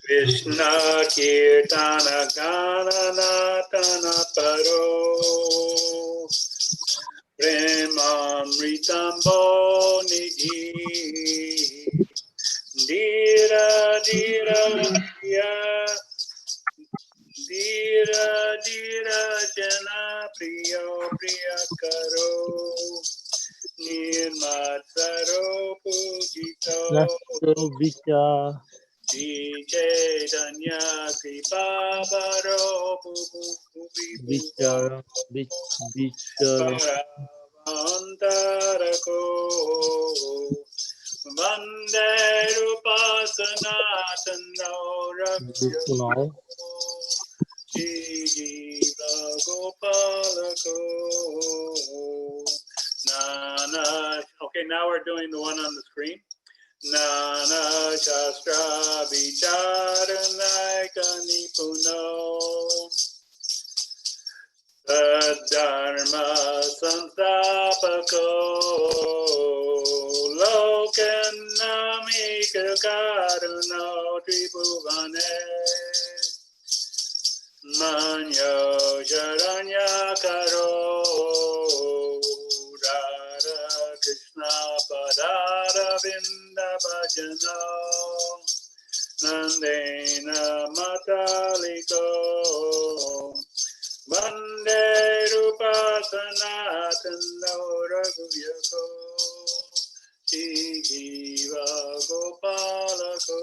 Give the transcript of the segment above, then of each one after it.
Krishna Kirtana Gana Natana Paro Premamritambo Nidhi Dira Dira Dira Dira Dira Jana Priyo Priya Karo Nirmataro Pujito Vicha Chaitanya Kripa Baro Vichara Paravantarako Vande Rupasanatano Raghuyako Jiva Gopalako Nana. Okay, now we're doing the one on the screen. Nana Shastra Vicharanaika Nipuno Dharma Sanstapako Lokanamika Karuno Tribhuvane Manyo Sharanya Karo Radha Krishna Padara Vinda Bhajana Nandena Mataliko Vande Rupa Sanatana Raghuyako Jiva Gopalako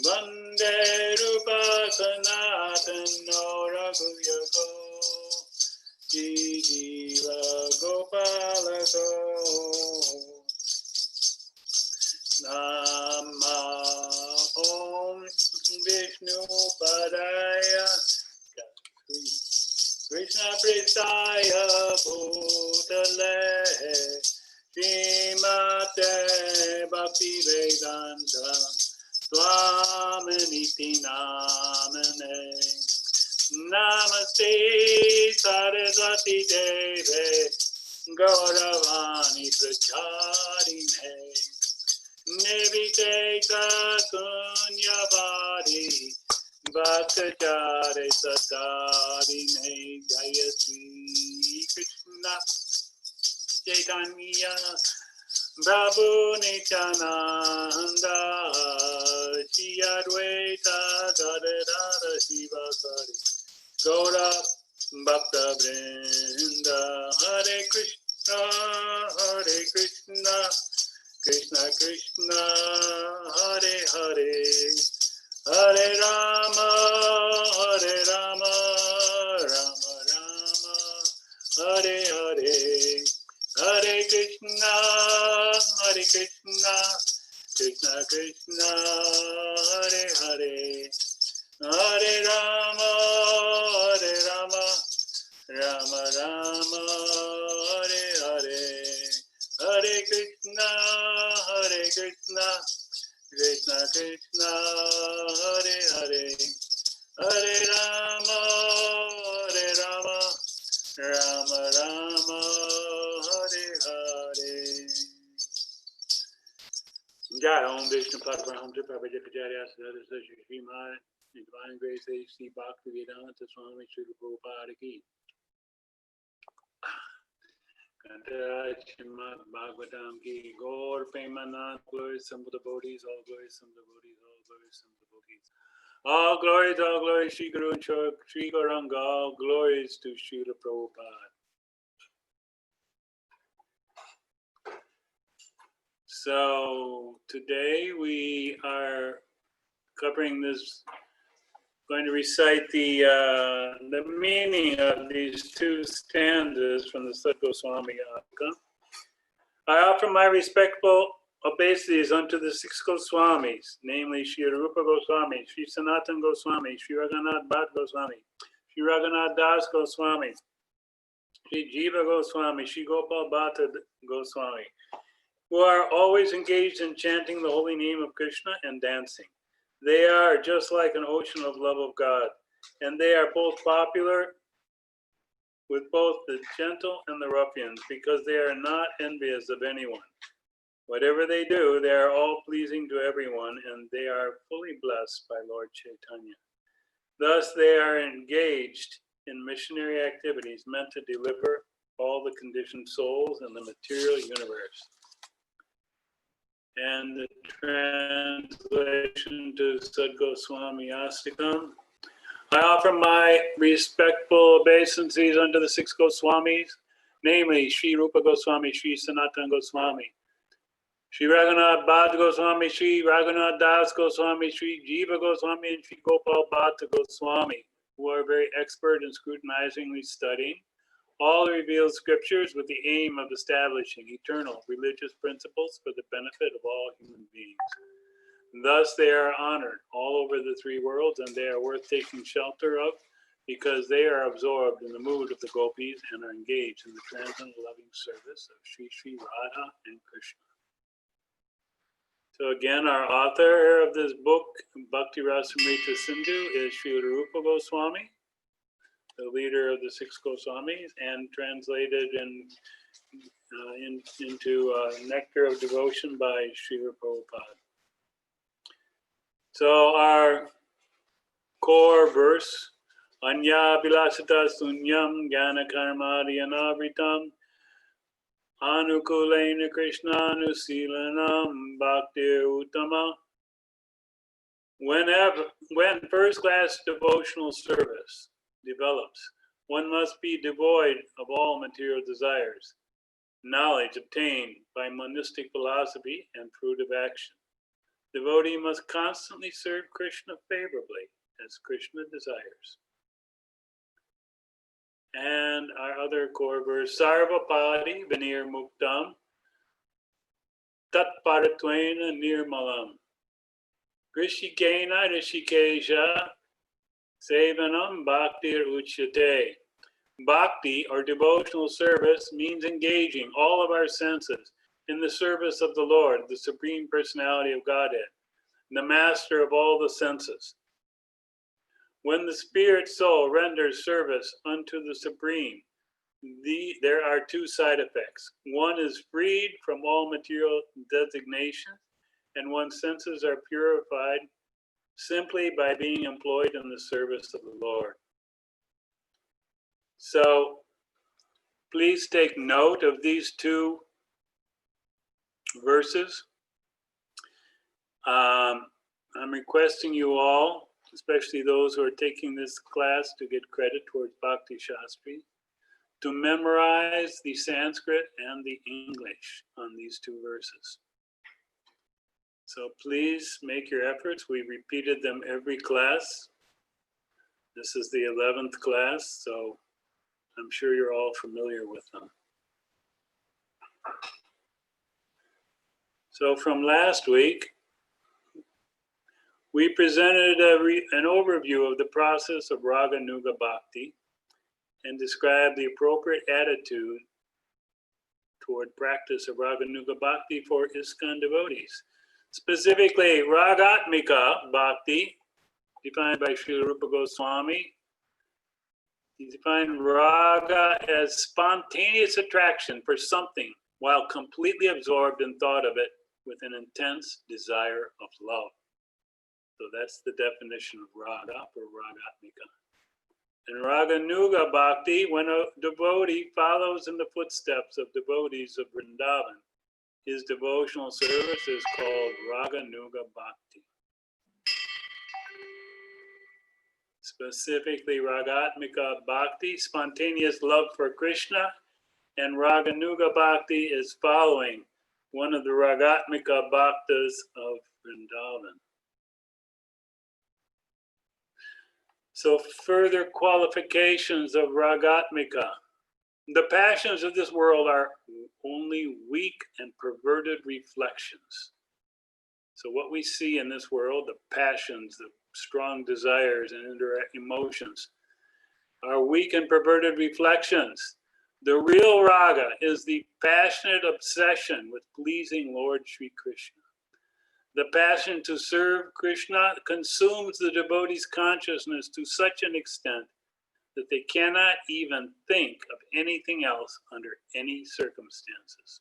Vande Rupa Sanatana Raghuyako Jiva Gopalako Nama Om Vishnu Padaya Krishna Pristaya Bhutale Srimate Bhakti Vedanta Swaminiti Namane Namaste Saraswati Deve Gauravani Pracharine Nirviketa Sunyavadi Bhaktacharya Satarine Jaya Sri Krishna Chaitanya Prabhu Nityananda Shri Advaita Gadadara Shivasari Gaura Bhakta Vrinda Hare Krishna Krishna Krishna Hare Hare Hare Rama Rama Rama Hare Hare Hare Krishna Krishna Krishna Hare Hare Hare Rama Rama Rama Hare Hare Hare Krishna Krishna Krishna Hare Hare Hare Rama Rama Rama Hare Hare Jai Om Vishnu Padma Om Tripura Vijayacharya Sadhara Shri Maharaj Divine Grace A.C. Bhaktivedanta Swami Sri Prabhupada Ki Kantaraj Srimad Bhagavatam Ki Gaur Premanand Glories some of the Bodhis, all glories some of the Bodhis, all glories some of the Bodhis. All glories, Shri Guru and Shri Gauranga, all glories to Srila Prabhupada. So today we are covering this, going to recite the meaning of these two stanzas from the Sat Goswami Adhika. I offer my respectful obeisances unto the six Goswamis, namely Sri Rupa Goswami, Sri Sanatan Goswami, Sri Raghunath Bhatt Goswami, Sri Raghunath Das Goswami, Sri Jiva Goswami, Sri Gopal Bhatta Goswami, who are always engaged in chanting the holy name of Krishna and dancing. They are just like an ocean of love of God, and they are both popular with both the gentle and the ruffians, because they are not envious of anyone. Whatever they do, they are all pleasing to everyone, and they are fully blessed by Lord Chaitanya. Thus, they are engaged in missionary activities meant to deliver all the conditioned souls in the material universe. And the translation to Sad Goswami Astikam. I offer my respectful obeisances unto the 6 Goswamis, namely Sri Rupa Goswami, Sri Sanatana Goswami, Sri Raghunath Bhatt Goswami, Sri Raghunath Das Goswami, Sri Jiva Goswami, and Sri Gopal Bhatta Goswami, who are very expert in scrutinizingly studying all the revealed scriptures with the aim of establishing eternal religious principles for the benefit of all human beings. Thus they are honored all over the 3 worlds, and they are worth taking shelter of, because they are absorbed in the mood of the gopis and are engaged in the transcendental loving service of Sri Sri Radha and Krishna. So again, our author of this book, Bhakti Rasamrita Sindhu, is Sri Rupa Goswami, the leader of the 6 Goswamis, and translated into Nectar of Devotion by Srila Prabhupada. So our core verse, Anya Vilasita Sunyam Jnana Karmadi Anavritam Anukulena Krishna Nusilanam Bhakti Uttama. When first-class devotional service develops, one must be devoid of all material desires, knowledge obtained by monistic philosophy and fruit of action. Devotee must constantly serve Krishna favorably as Krishna desires. And our other core verse, Sarvapadi Vinir Muktam Tatparatvaina Nirmalam Krishikena Rishikesha Sevanam Bhaktir Uchyate. Bhakti, or devotional service, means engaging all of our senses in the service of the Lord, the Supreme Personality of Godhead, the master of all the senses. When the spirit soul renders service unto the Supreme, there are 2 side effects. One is freed from all material designation, and one's senses are purified simply by being employed in the service of the Lord. So please take note of these 2 verses. I'm requesting you all, especially those who are taking this class to get credit towards Bhakti Shastri, to memorize the Sanskrit and the English on these 2 verses. So please make your efforts. We repeated them every class. This is the 11th class, so I'm sure you're all familiar with them. So from last week, we presented an overview of the process of Raga Nuga Bhakti and described the appropriate attitude toward practice of Raga Nuga Bhakti for ISKCON devotees. Specifically, Ragatmika Bhakti, defined by Srila Rupa Goswami. He defined Raga as spontaneous attraction for something while completely absorbed in thought of it with an intense desire of love. So that's the definition of Raga or Ragatmika. And Raga Nuga Bhakti, when a devotee follows in the footsteps of devotees of Vrindavan, his devotional service is called Raga Nuga Bhakti. Specifically, Ragatmika Bhakti, spontaneous love for Krishna, and Raga Nuga Bhakti is following one of the Ragatmika Bhaktas of Vrindavan. So further qualifications of Ragatmika. The passions of this world are only weak and perverted reflections. So what we see in this world, the passions, the strong desires and indirect emotions, are weak and perverted reflections. The real raga is the passionate obsession with pleasing Lord Sri Krishna. The passion to serve Krishna consumes the devotee's consciousness to such an extent that they cannot even think of anything else under any circumstances.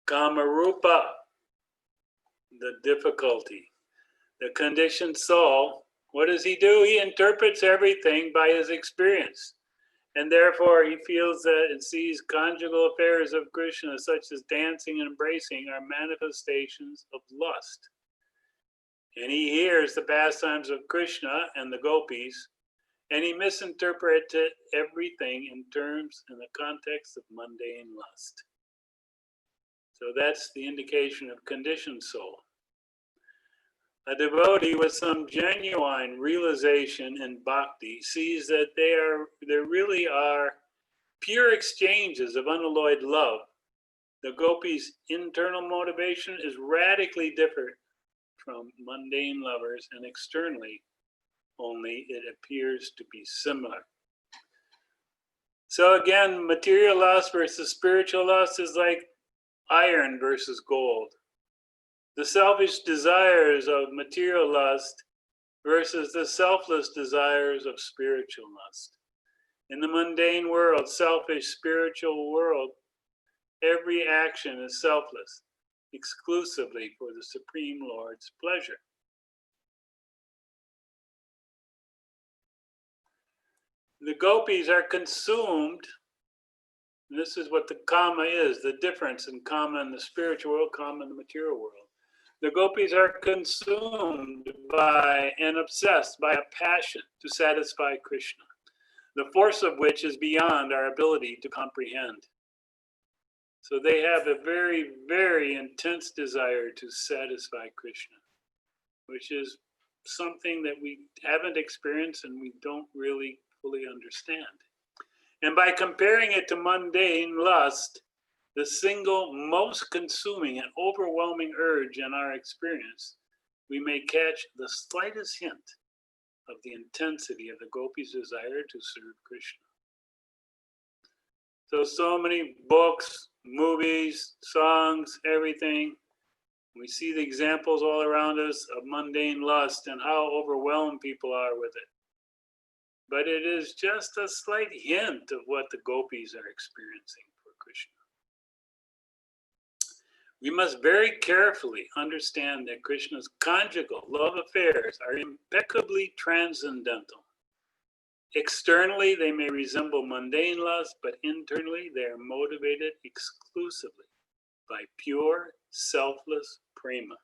Kamarupa, the difficulty. The conditioned soul, what does he do? He interprets everything by his experience. And therefore he feels that and sees conjugal affairs of Krishna, such as dancing and embracing, are manifestations of lust. And he hears the pastimes of Krishna and the gopis, and he misinterpreted everything in terms in the context of mundane lust. So that's the indication of conditioned soul. A devotee with some genuine realization in bhakti sees that there really are pure exchanges of unalloyed love. The gopis' internal motivation is radically different from mundane lovers, and externally only it appears to be similar. So again, material lust versus spiritual lust is like iron versus gold. The selfish desires of material lust versus the selfless desires of spiritual lust. In the mundane world, selfish spiritual world, every action is selfless, exclusively for the Supreme Lord's pleasure. The gopis are consumed, and this is what the kama is, the difference in kama in the spiritual world, kama in the material world. The gopis are consumed by and obsessed by a passion to satisfy Krishna, the force of which is beyond our ability to comprehend. So they have a very, very intense desire to satisfy Krishna, which is something that we haven't experienced and we don't really fully understand. And by comparing it to mundane lust, the single most consuming and overwhelming urge in our experience, we may catch the slightest hint of the intensity of the gopis' desire to serve Krishna. So many books, movies, songs, everything. We see the examples all around us of mundane lust and how overwhelmed people are with it. But it is just a slight hint of what the gopis are experiencing for Krishna. We must very carefully understand that Krishna's conjugal love affairs are impeccably transcendental. Externally, they may resemble mundane lust, but internally, they are motivated exclusively by pure, selfless prema.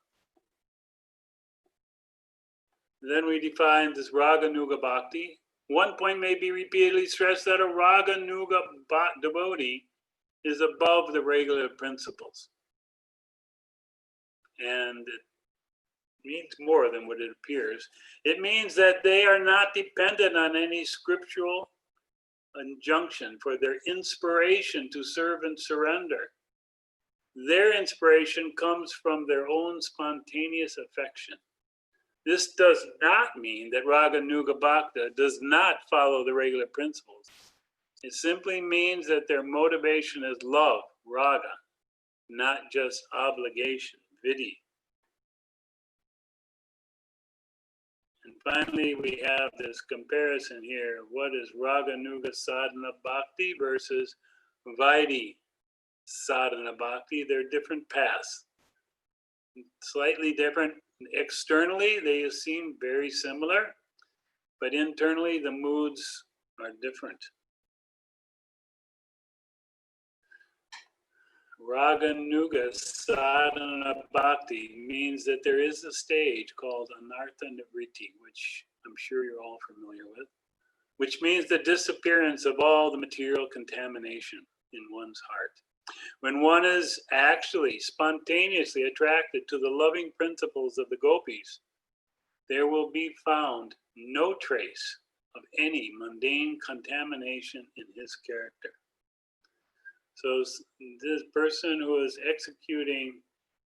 Then we define this raga nuga bhakti. One point may be repeatedly stressed that a raga nuga devotee is above the regular principles. And it means more than what it appears. It means that they are not dependent on any scriptural injunction for their inspiration to serve and surrender. Their inspiration comes from their own spontaneous affection. This does not mean that Raga Nuga Bhakta does not follow the regular principles. It simply means that their motivation is love, raga, not just obligation, vidhi. And finally, we have this comparison here. What is Raga Nuga Sadhana Bhakti versus Vaidhi Sadhana Bhakti? They're different paths, slightly different. Externally, they seem very similar, but internally, the moods are different. Raga Nuga Sadhana Bhakti means that there is a stage called Anartha Nivritti, which I'm sure you're all familiar with, which means the disappearance of all the material contamination in one's heart. When one is actually spontaneously attracted to the loving principles of the gopis, there will be found no trace of any mundane contamination in his character. So this person who is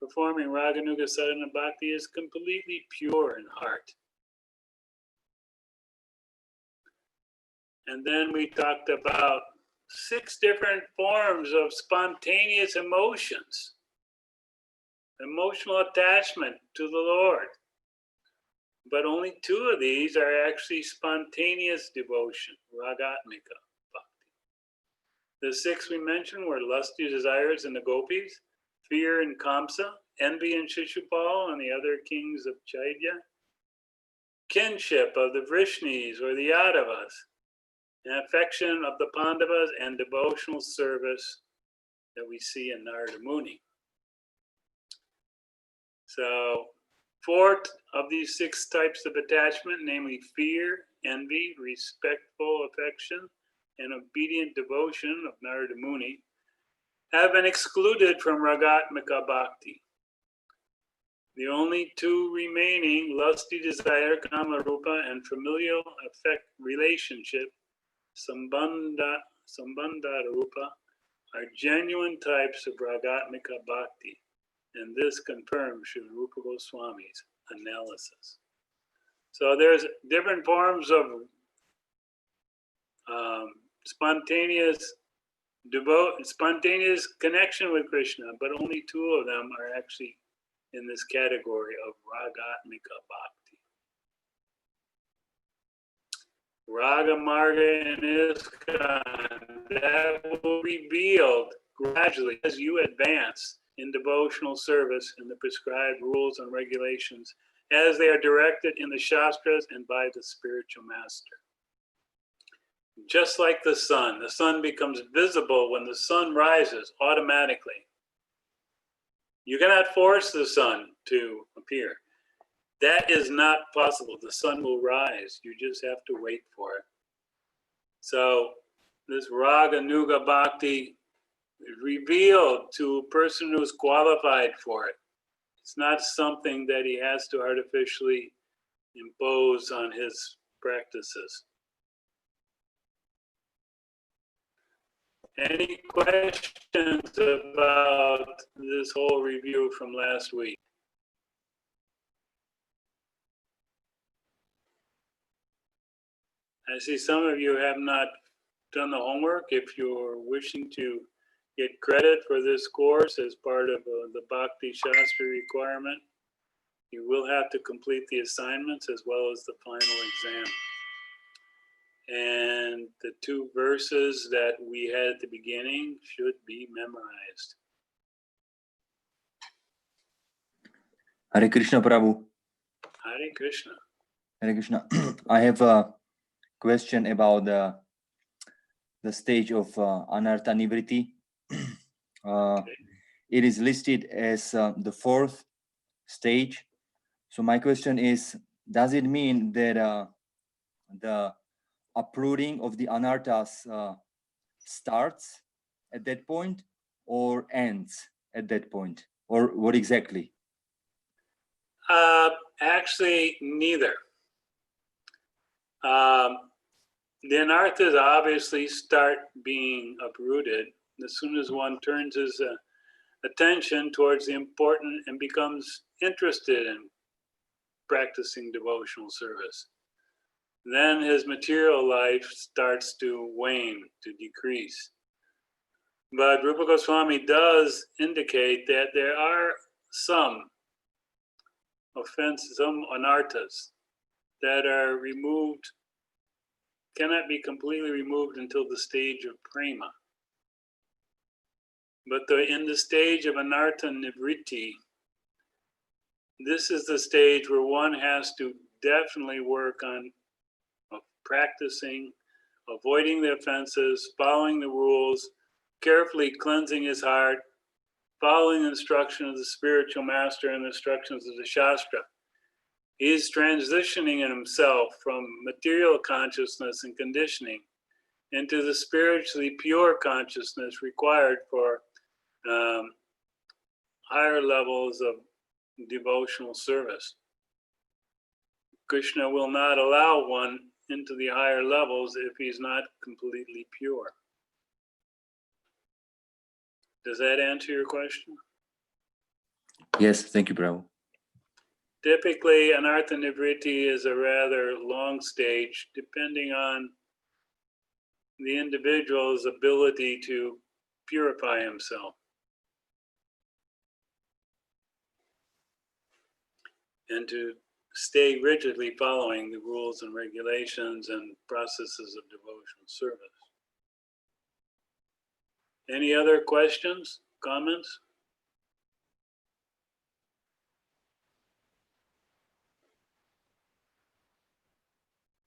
performing Raganuga Sadhana Bhakti is completely pure in heart. And then we talked about 6 different forms of spontaneous emotions. Emotional attachment to the Lord, But only two of these are actually spontaneous devotion, ragatmika bhakti. The six we mentioned were lusty desires in the gopis, fear in Kamsa, envy in Shishupal and the other kings of Chaitya, kinship of the Vrishnis or the Yadavas, and affection of the Pandavas, and devotional service that we see in Narada Muni. So 4 of these 6 types of attachment, namely fear, envy, respectful affection, and obedient devotion of Narada Muni, have been excluded from Ragatmika Bhakti. The only 2 remaining, lusty desire, kama rupa, and familial affect relationship, sambandha rupa, are genuine types of Ragatmika Bhakti. And this confirms Srila Rupa Goswami's analysis. So there's different forms of spontaneous connection with Krishna, but only 2 of them are actually in this category of Ragatmika Bhakti. Raga Marga and Iskan, that will be revealed gradually as you advance in devotional service in the prescribed rules and regulations as they are directed in the Shastras and by the spiritual master. Just like the sun becomes visible when the sun rises automatically. You cannot force the sun to appear. That is not possible. The sun will rise. You just have to wait for it. So this Raga Nuga Bhakti is revealed to a person who's qualified for it. It's not something that he has to artificially impose on his practices. Any questions about this whole review from last week? I see some of you have not done the homework. If you're wishing to get credit for this course as part of the Bhakti Shastra requirement, you will have to complete the assignments as well as the final exam. And the 2 verses that we had at the beginning should be memorized. Hare Krishna, Prabhu. Hare Krishna. Hare Krishna. I have a question about the stage of Anartha Nivriti. Okay. It is listed as the 4th stage. So my question is, does it mean that the uprooting of the anarthas starts at that point or ends at that point? Or what exactly? Actually, neither. The anarthas obviously start being uprooted as soon as one turns his attention towards the important and becomes interested in practicing devotional service. Then his material life starts to wane, to decrease. But Rupa Goswami does indicate that there are some offenses, some anarthas that are removed, cannot be completely removed until the stage of prema. But in the stage of anartha nivriti, this is the stage where one has to definitely work on practicing, avoiding the offenses, following the rules, carefully cleansing his heart, following the instruction of the spiritual master and the instructions of the Shastra. He's transitioning in himself from material consciousness and conditioning into the spiritually pure consciousness required for higher levels of devotional service. Krishna will not allow one into the higher levels if he's not completely pure. Does that answer your question? Yes, thank you, Prabhu. Typically, anartha nivriti is a rather long stage, depending on the individual's ability to purify himself. And to stay rigidly following the rules and regulations and processes of devotional service. Any other questions, comments?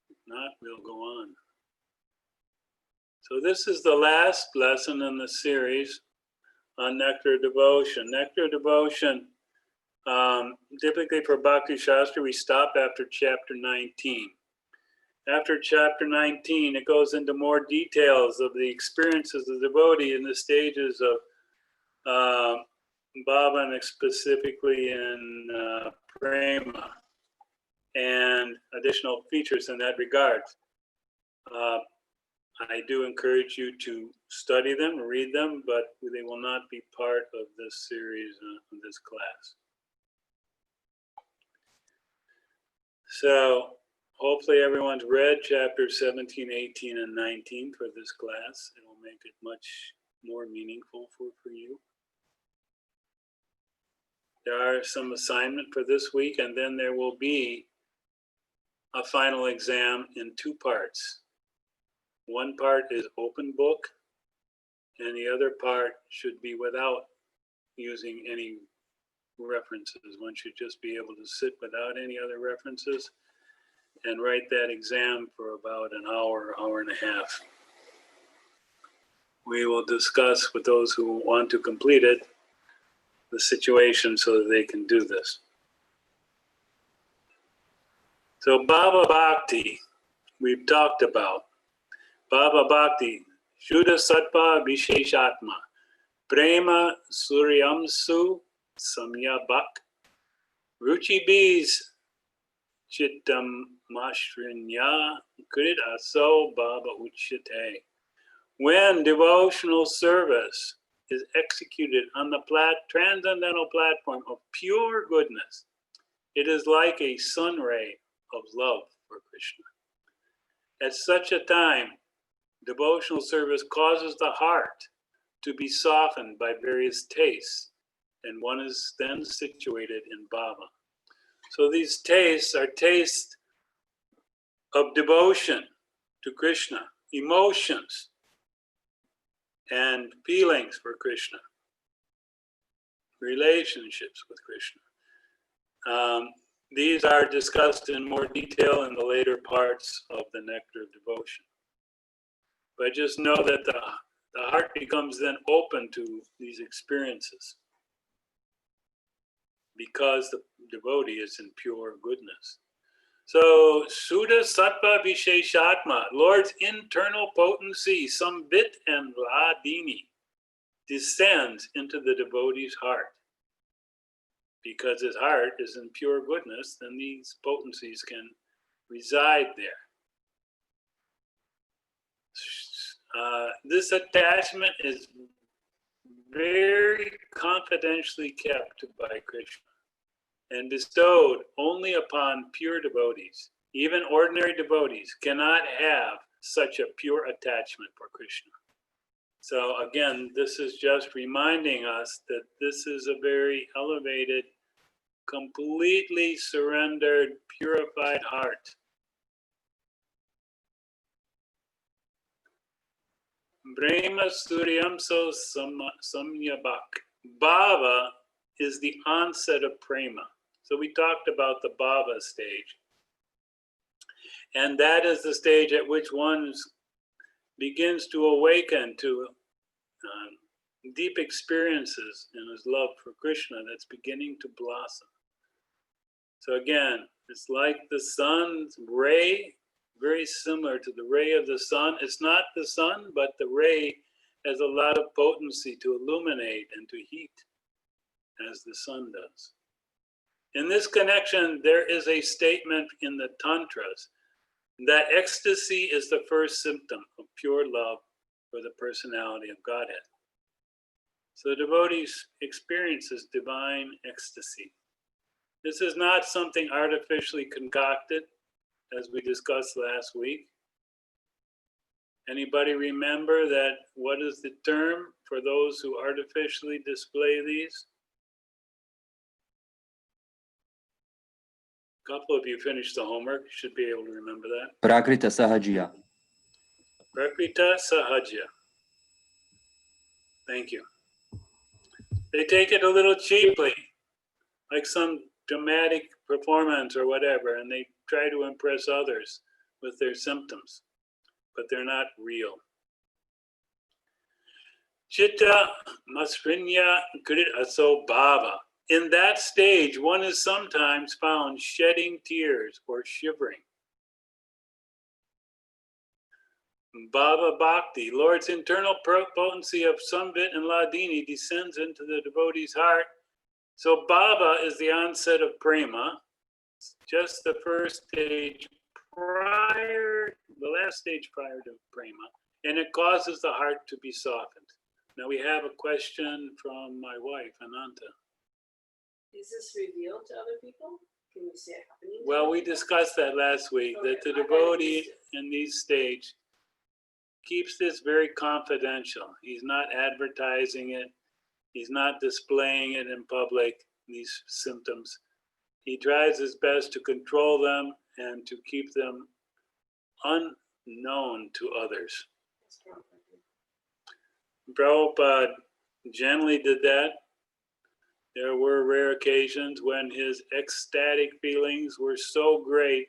If not, we'll go on. So this is the last lesson in the series on Nectar Devotion. Nectar Devotion, typically for Bhakti Shastra, we stop after chapter 19. After chapter 19, it goes into more details of the experiences of the devotee in the stages of Bhava, and specifically in Prema, and additional features in that regard. I do encourage you to study them, read them, but they will not be part of this series, of this class. So hopefully everyone's read chapters 17, 18, and 19 for this class. It will make it much more meaningful for you. There are some assignment for this week, and then there will be a final exam in 2 parts. One part is open book, and the other part should be without using any references. One should just be able to sit without any other references and write that exam for about an hour, hour and a half. We will discuss with those who want to complete it the situation so that they can do this. So Bhava Bhakti, we've talked about. Bhava Bhakti, Shuddha Sattva Visheshatma, Prema Suryamsu Samya Bhak, Ruchi Bees Chittam Mashrinya Krit Aso Bhava Uchyate. When devotional service is executed on the transcendental platform of pure goodness, it is like a sun ray of love for Krishna. At such a time, devotional service causes the heart to be softened by various tastes, and one is then situated in bhava. So these tastes are tastes of devotion to Krishna, emotions and feelings for Krishna, relationships with Krishna. These are discussed in more detail in the later parts of the Nectar of Devotion. But just know that the heart becomes then open to these experiences because the devotee is in pure goodness. So, Shuddha Sattva Visheshatma, Lord's internal potency, Sambit and Vladini, descends into the devotee's heart. Because his heart is in pure goodness, then these potencies can reside there. This attachment is very confidentially kept by Krishna and bestowed only upon pure devotees. Even ordinary devotees cannot have such a pure attachment for Krishna. So again, this is just reminding us that this is a very elevated, completely surrendered, purified heart. Brahma Suryamso Samyabhak. Bhava is the onset of prema. So we talked about the bhava stage. And that is the stage at which one begins to awaken to deep experiences in his love for Krishna that's beginning to blossom. So again, it's like the sun's ray, very similar to the ray of the sun. It's not the sun, but the ray has a lot of potency to illuminate and to heat, as the sun does. In this connection, there is a statement in the Tantras that ecstasy is the first symptom of pure love for the personality of Godhead. So the devotee experiences divine ecstasy. This is not something artificially concocted, as we discussed last week. Anybody remember that? What is the term for those who artificially display these? couple of you finished the homework. You should be able to remember that. Prakrita Sahajiya. Prakrita Sahajya. Thank you. They take it a little cheaply, like some dramatic performance or whatever, and they try to impress others with their symptoms, but they're not real. Chitta masrinya krit aso bhava. In that stage, one is sometimes found shedding tears or shivering. Bhava Bhakti, Lord's internal potency of Samvit and Ladini descends into the devotee's heart. So Bhava is the onset of prema, just the first stage the last stage prior to prema, and it causes the heart to be softened. Now we have a question from my wife, Ananta. Is this revealed to other people? Can we see it happening? Well, we discussed that last week, that the devotee in these stages keeps this very confidential. He's not advertising it. He's not displaying it in public, these symptoms. He tries his best to control them and to keep them unknown to others. Prabhupada generally did that. There were rare occasions when his ecstatic feelings were so great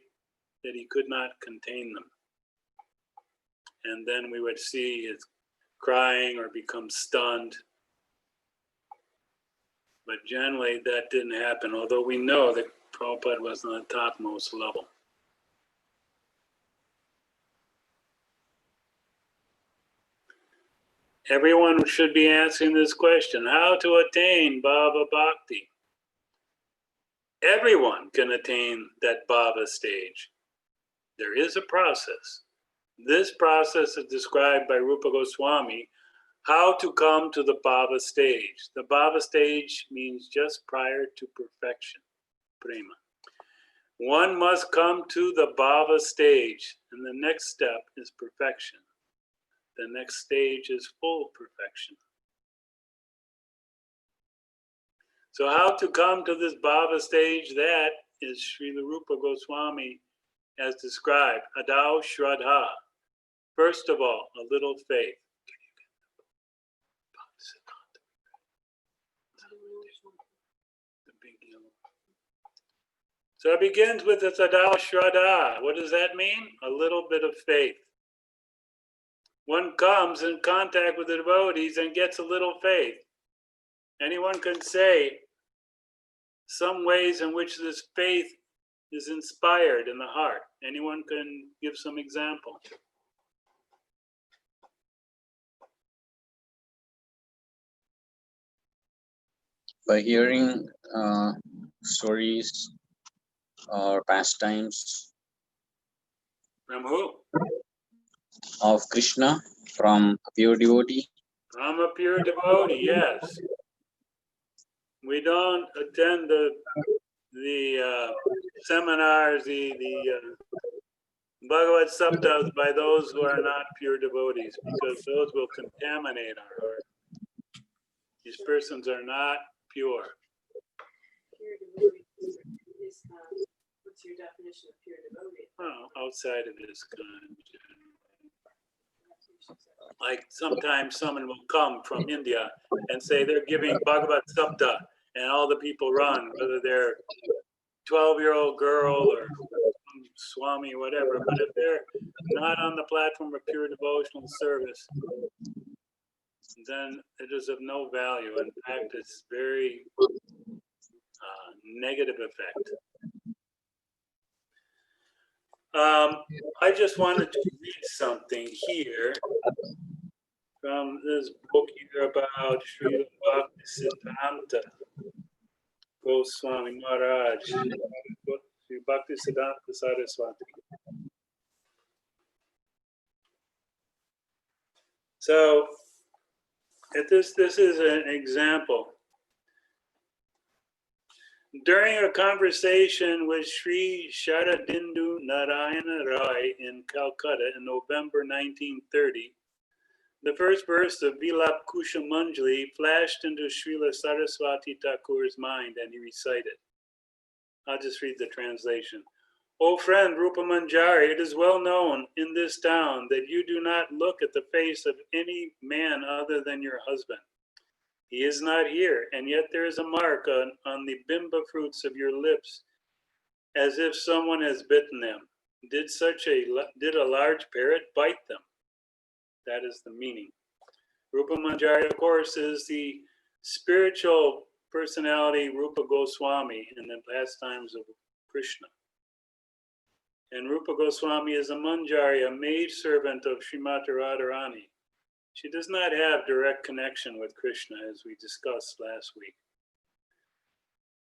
that he could not contain them. And then we would see his crying or become stunned. But generally that didn't happen, although we know that Prabhupada was on the topmost level. Everyone should be answering this question: how to attain Bhava Bhakti? Everyone can attain that Bhava stage. There is a process. This process is described by Rupa Goswami, how to come to the Bhava stage. The Bhava stage means just prior to perfection, prema. One must come to the Bhava stage, and the next step is perfection. The next stage is full perfection. So how to come to this Bhava stage? That is Srila Rupa Goswami as described. Adau Shraddha. First of all, a little faith. The big yellow. So it begins with the Adau Shraddha. What does that mean? A little bit of faith. One comes in contact with the devotees and gets a little faith. Anyone can say some ways in which this faith is inspired in the heart. Anyone can give some example. By hearing stories or pastimes From who? of Krishna from a pure devotee. From a pure devotee, yes. We don't attend the seminars, the Bhagavad Saptas by those who are not pure devotees, because those will contaminate our heart. These persons are not pure. Pure devotee is, what's your definition of pure devotee? Well, outside of this kind. Like sometimes someone will come from India and say they're giving Bhagavad Sapta, and all the people run, whether they're 12-year-old girl or Swami, whatever. But if they're not on the platform of pure devotional service, then it is of no value. In fact, it's very negative effect. I just wanted to read something here from this book here about Srila Bhaktisiddhanta Goswami Maharaj, Sri Bhaktisiddhanta Saraswati. So, this is an example. During a conversation with Sri Sharadindu Narayana Rai in Calcutta in November 1930, the first verse of Vilap Kusha Manjali flashed into Srila Saraswati Thakur's mind, and he recited, I'll just read the translation. O friend Rupa Manjari, it is well known in this town that you do not look at the face of any man other than your husband. He is not here, and yet there is a mark on the bimba fruits of your lips, as if someone has bitten them. Did a large parrot bite them? That is the meaning. Rupa Manjari, of course, is the spiritual personality Rupa Goswami in the pastimes of Krishna. And Rupa Goswami is a Manjari, a maidservant of Srimati Radharani. She does not have direct connection with Krishna, as we discussed last week.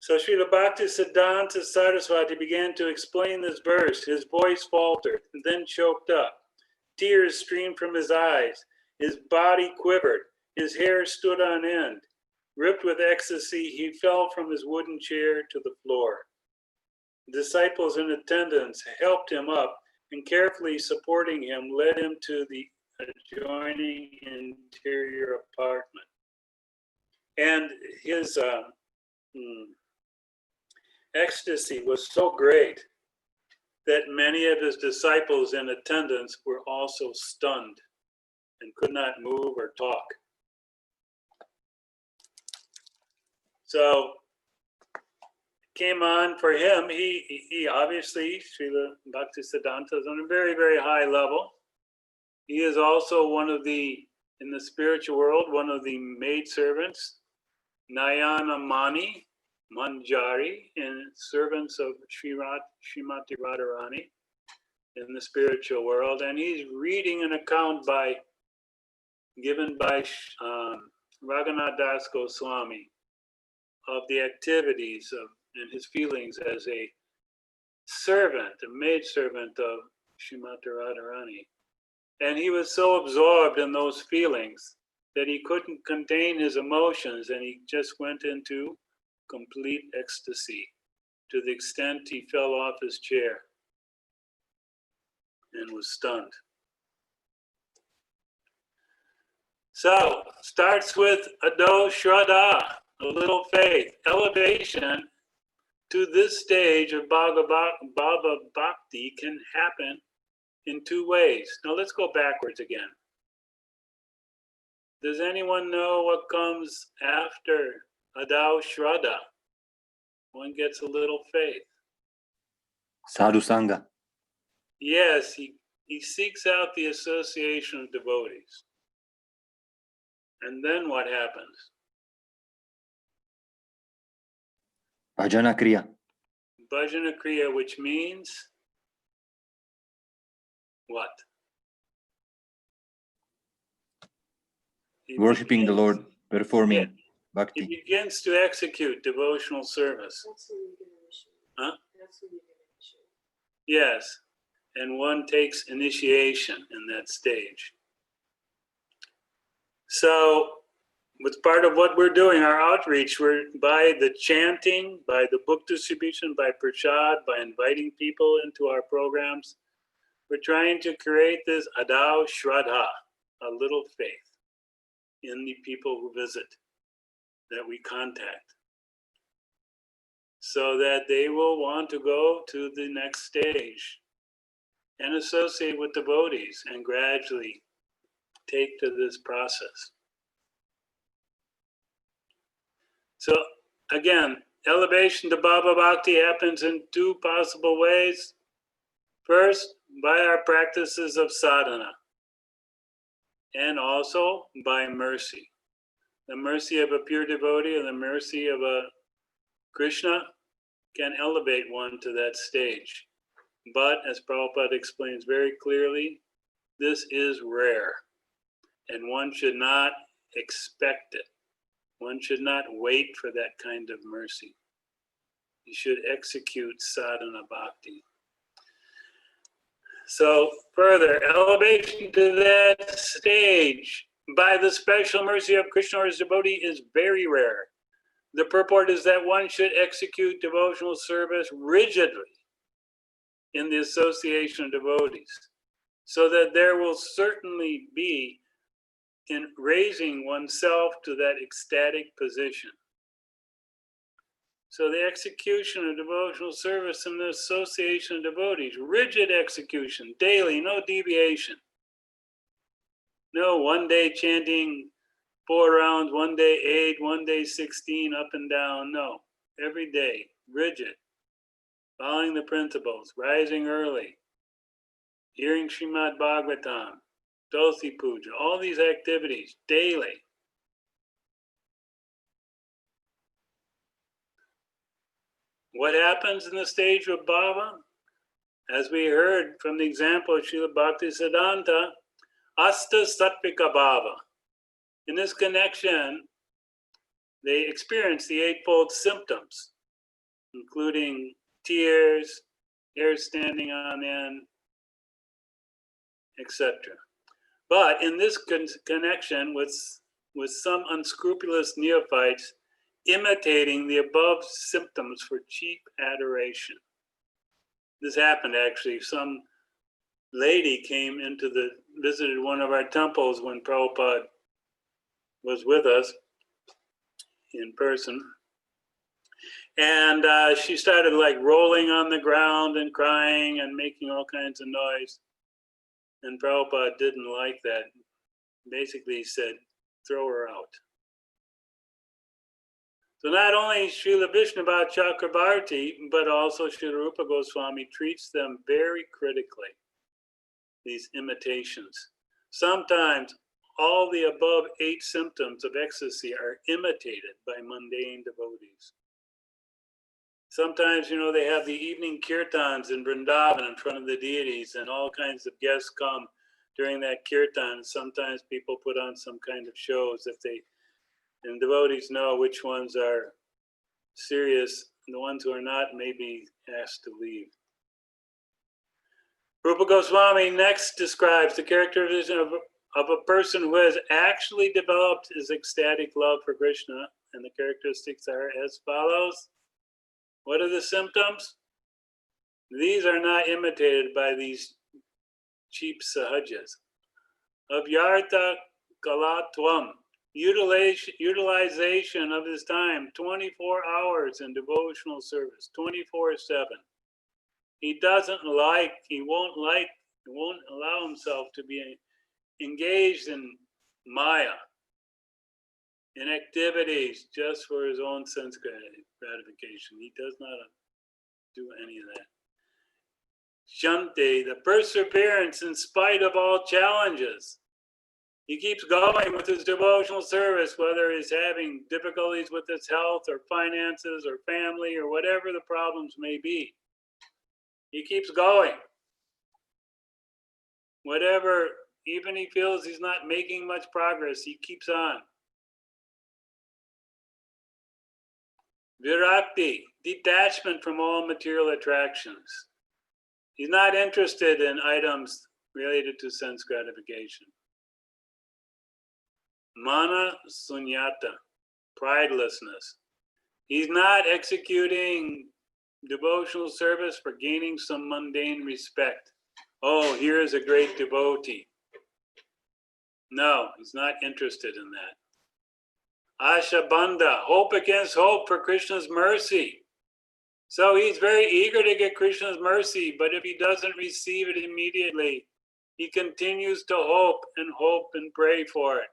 So Srila Bhakti Siddhanta Saraswati began to explain this verse. His voice faltered and then choked up. Tears streamed from his eyes. His body quivered. His hair stood on end. Ripped with ecstasy, he fell from his wooden chair to the floor. Disciples in attendance helped him up and, carefully supporting him, led him to the adjoining interior apartment. And his ecstasy was so great that many of his disciples in attendance were also stunned and could not move or talk. So came on for him. He obviously, Srila Bhakti Siddhanta, is on a very, very high level. He is also one of the, in the spiritual world, one of the maidservants, Nayana Mani, Manjari, and servants of Srimati Radharani in the spiritual world. And he's reading an account given by Raghunath Das Goswami of the activities of and his feelings as a servant, a maidservant of Srimati Radharani. And he was so absorbed in those feelings that he couldn't contain his emotions, and he just went into complete ecstasy to the extent he fell off his chair and was stunned. So, starts with Ado Shraddha, a little faith, elevation to this stage of Bhava Bhakti can happen in two ways. Now let's go backwards again. Does anyone know what comes after Adau Shraddha? One gets a little faith. Sadhu Sangha. Yes, he seeks out the association of devotees. And then what happens? Bhajana Kriya. Bhajana Kriya, which means what? Worshipping the Lord, performing bhakti. He begins to execute devotional service. That's when you get initiated. Huh? That's when you get initiated. Yes, and one takes initiation in that stage. So, with part of what we're doing, our outreach, we're by the chanting, by the book distribution, by prasad, by inviting people into our programs, we're trying to create this Adau Shraddha, a little faith in the people who visit, that we contact, so that they will want to go to the next stage and associate with devotees and gradually take to this process. So again, elevation to Bhava Bhakti happens in two possible ways. First, by our practices of sadhana, and also by mercy. The mercy of a pure devotee and the mercy of a Krishna can elevate one to that stage. But as Prabhupada explains very clearly, this is rare, and one should not expect it. One should not wait for that kind of mercy. You should execute sadhana bhakti. So further, elevation to that stage by the special mercy of Krishna or his devotee is very rare. The purport is that one should execute devotional service rigidly in the association of devotees, so that there will certainly be, in raising oneself to that ecstatic position, So the execution of devotional service and the association of devotees, rigid execution, daily, no deviation. No, one day chanting 4 rounds, one day 8, one day 16, up and down. No, every day, rigid, following the principles, rising early, hearing Srimad Bhagavatam, Tulsi Puja, all these activities daily. What happens in the stage of Bhava? As we heard from the example of Srila Bhaktisiddhanta, Asta Sattvika Bhava. In this connection, they experience the eightfold symptoms, including tears, hair standing on end, etc. But in this connection with some unscrupulous neophytes imitating the above symptoms for cheap adoration. This happened actually. Some lady visited one of our temples when Prabhupada was with us in person. And she started like rolling on the ground and crying and making all kinds of noise. And Prabhupada didn't like that. Basically, he said, throw her out. So not only Srila Vishnubhad Chakrabarti, but also Srila Rupa Goswami treats them very critically, these imitations. Sometimes all the above 8 symptoms of ecstasy are imitated by mundane devotees. Sometimes, they have the evening kirtans in Vrindavan in front of the deities, and all kinds of guests come during that kirtan. Sometimes people put on some kind of shows and devotees know which ones are serious, and the ones who are not may be asked to leave. Rupa Goswami next describes the characterization of a person who has actually developed his ecstatic love for Krishna, and the characteristics are as follows. What are the symptoms? These are not imitated by these cheap sahajas. Avyartha kalatvam, utilization of his time 24 hours in devotional service, 24/7. He won't allow himself to be engaged in Maya, in activities just for his own sense gratification. He does not do any of that. Shanti, the perseverance in spite of all challenges. He keeps going with his devotional service, whether he's having difficulties with his health or finances or family or whatever the problems may be. He keeps going. Whatever, even he feels he's not making much progress, he keeps on. Virakti, detachment from all material attractions. He's not interested in items related to sense gratification. Mana sunyata, pridelessness. He's not executing devotional service for gaining some mundane respect. Oh, here's a great devotee. No, he's not interested in that. Ashabandha, hope against hope for Krishna's mercy. So he's very eager to get Krishna's mercy, but if he doesn't receive it immediately, he continues to hope and pray for it.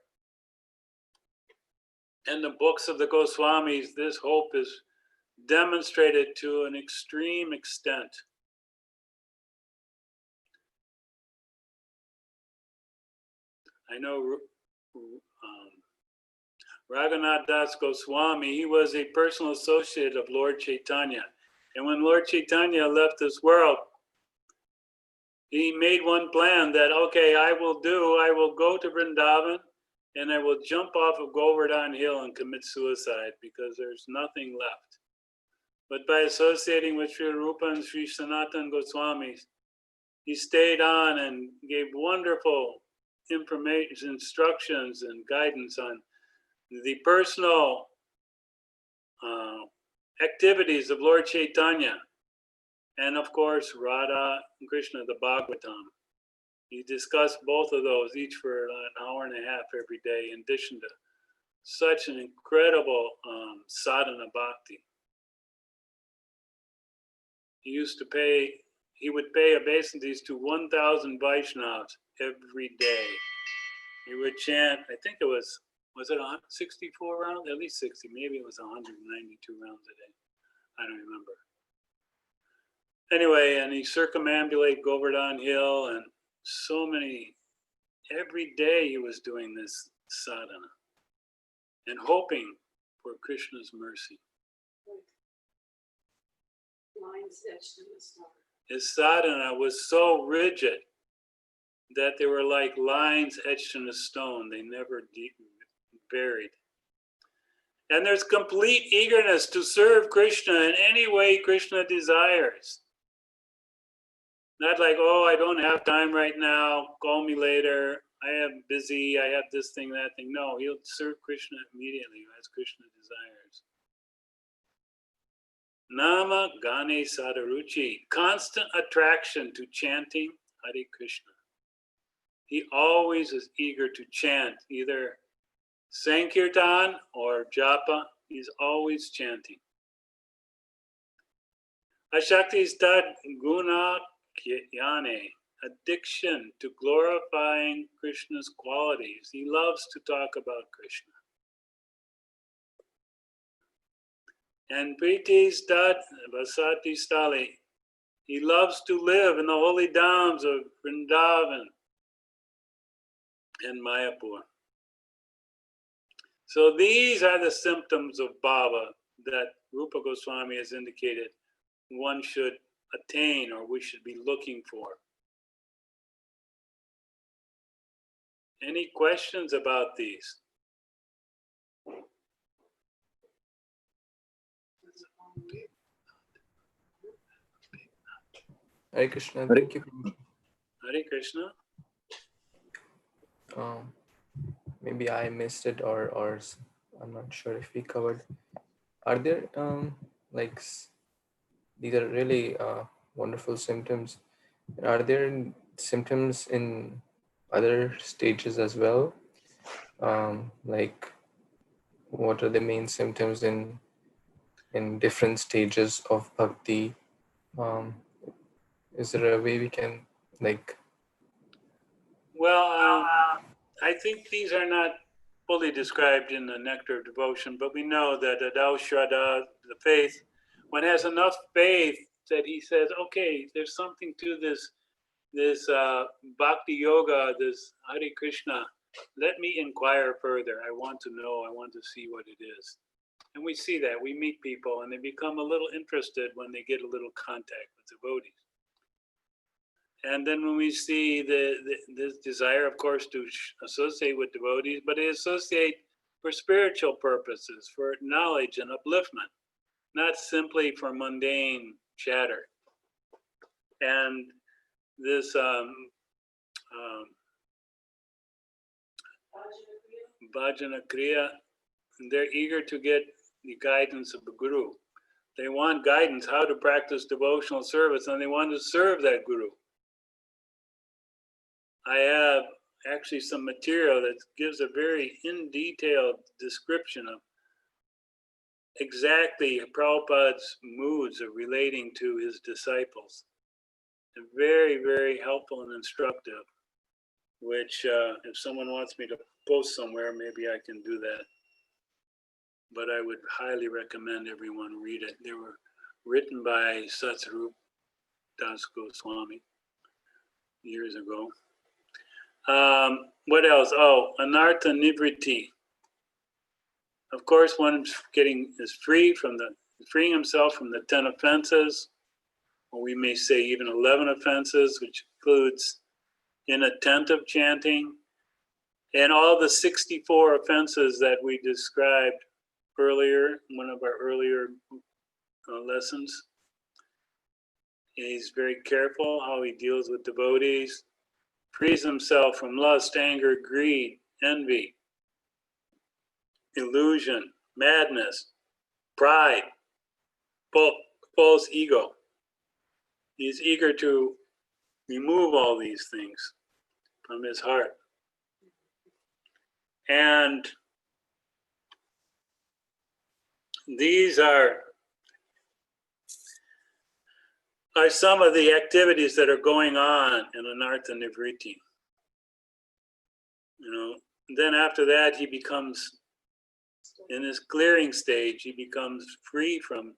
In the books of the Goswamis, this hope is demonstrated to an extreme extent. I know Raghunath Das Goswami, he was a personal associate of Lord Chaitanya. And when Lord Chaitanya left this world, he made one plan that, okay, I will go to Vrindavan and I will jump off of Govardhan Hill and commit suicide because there's nothing left. But by associating with Sri Rupa and Sri Sanatana Goswamis, he stayed on and gave wonderful information, instructions, and guidance on the personal activities of Lord Chaitanya, and of course Radha and Krishna, the Bhagavatam. He discussed both of those, each for an hour and a half every day, in addition to such an incredible sadhana bhakti. he would pay obeisances to 1,000 Vaishnavas every day. He would chant, I think it was it 64 rounds? At least 60, maybe it was 192 rounds a day. I don't remember. Anyway, and he circumambulate Govardhan Hill, and so many, every day he was doing this sadhana and hoping for Krishna's mercy. Lines etched in the stone. His sadhana was so rigid that they were like lines etched in a stone. They never buried. And there's complete eagerness to serve Krishna in any way Krishna desires. Not like, oh, I don't have time right now, call me later, I am busy, I have this thing, that thing. No, he'll serve Krishna immediately as Krishna desires. Nama Gane Sadaruchi, constant attraction to chanting Hare Krishna. He always is eager to chant, either Sankirtan or Japa, he's always chanting. Ashaktistat Guna Yane, addiction to glorifying Krishna's qualities. He loves to talk about Krishna. And Pritistat Vasati Stali, he loves to live in the holy dhams of Vrindavan and Mayapur. So these are the symptoms of bhava that Rupa Goswami has indicated one should attain or we should be looking for. Any questions about these? Hare Krishna. Thank you. Hare Krishna. Maybe I missed it, or I'm not sure if we covered. Are there these are really wonderful symptoms? Are there symptoms in other stages as well? Like, what are the main symptoms in different stages of bhakti? Is there a way we can Well, I think these are not fully described in the Nectar of Devotion, but we know that Adau Shraddha, the faith, one has enough faith that he says, okay, there's something to this bhakti yoga, this Hare Krishna. Let me inquire further. I want to know, I want to see what it is. And we see that. We meet people and they become a little interested when they get a little contact with devotees. And then when we see this desire, of course, to associate with devotees, but they associate for spiritual purposes, for knowledge and upliftment, not simply for mundane chatter. And this Bhajana Kriya, they're eager to get the guidance of the Guru. They want guidance how to practice devotional service, and they want to serve that Guru. I have actually some material that gives a very in-detailed description of exactly Prabhupada's moods of relating to his disciples. And very, very helpful and instructive, which if someone wants me to post somewhere, maybe I can do that. But I would highly recommend everyone read it. They were written by Satsarup Das Goswami years ago. What else? Oh, Anartha Nivriti. Of course, one is freeing himself from the 10 offenses, or we may say even 11 offenses, which includes inattentive chanting, and all the 64 offenses that we described earlier, one of our earlier lessons. He's very careful how he deals with devotees, frees himself from lust, anger, greed, envy, illusion, madness, pride, false ego. He's eager to remove all these things from his heart. And these are are some of the activities that are going on in Anartha Nivritti. You know, and then after that, he becomes, in his clearing stage, he becomes free from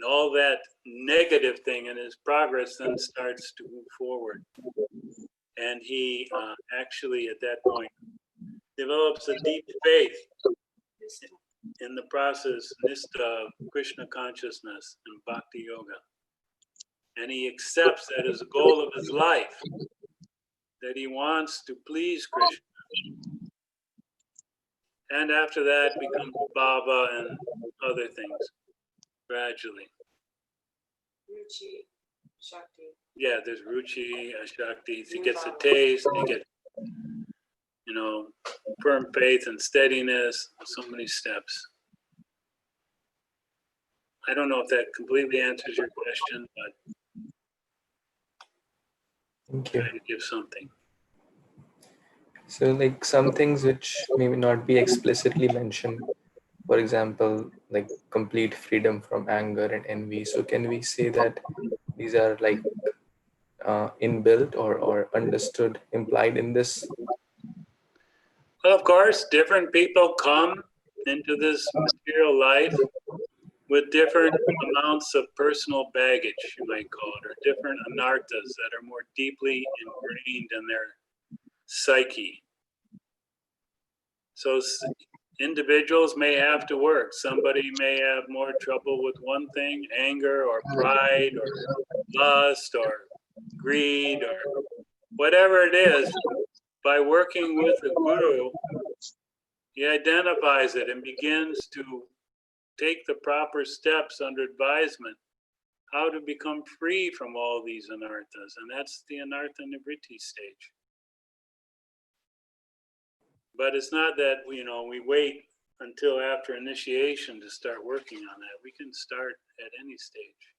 all that negative thing, and his progress then starts to move forward. And he actually, at that point, develops a deep faith in the process, nistha of Krishna consciousness and bhakti yoga. And he accepts that as a goal of his life, that he wants to please Krishna. And after that becomes bhava and other things, gradually. Ruchi, Shakti. Yeah, there's ruchi, shakti. He gets a taste, he gets, you know, firm faith and steadiness, so many steps. I don't know if that completely answers your question, but Thank you. try to give something. So like some things which may not be explicitly mentioned, for example, like complete freedom from anger and envy. So can we say that these are like inbuilt or understood, implied in this? Well, of course, different people come into this material life with different amounts of personal baggage, you might call it, or different anarthas that are more deeply ingrained in their psyche. So individuals may have to work. Somebody may have more trouble with one thing, anger or pride or lust or greed or whatever it is. By working with a guru, he identifies it and begins to take the proper steps under advisement, how to become free from all these anarthas. And that's the anartha nivritti stage. But it's not that, you know, we wait until after initiation to start working on that. We can start at any stage.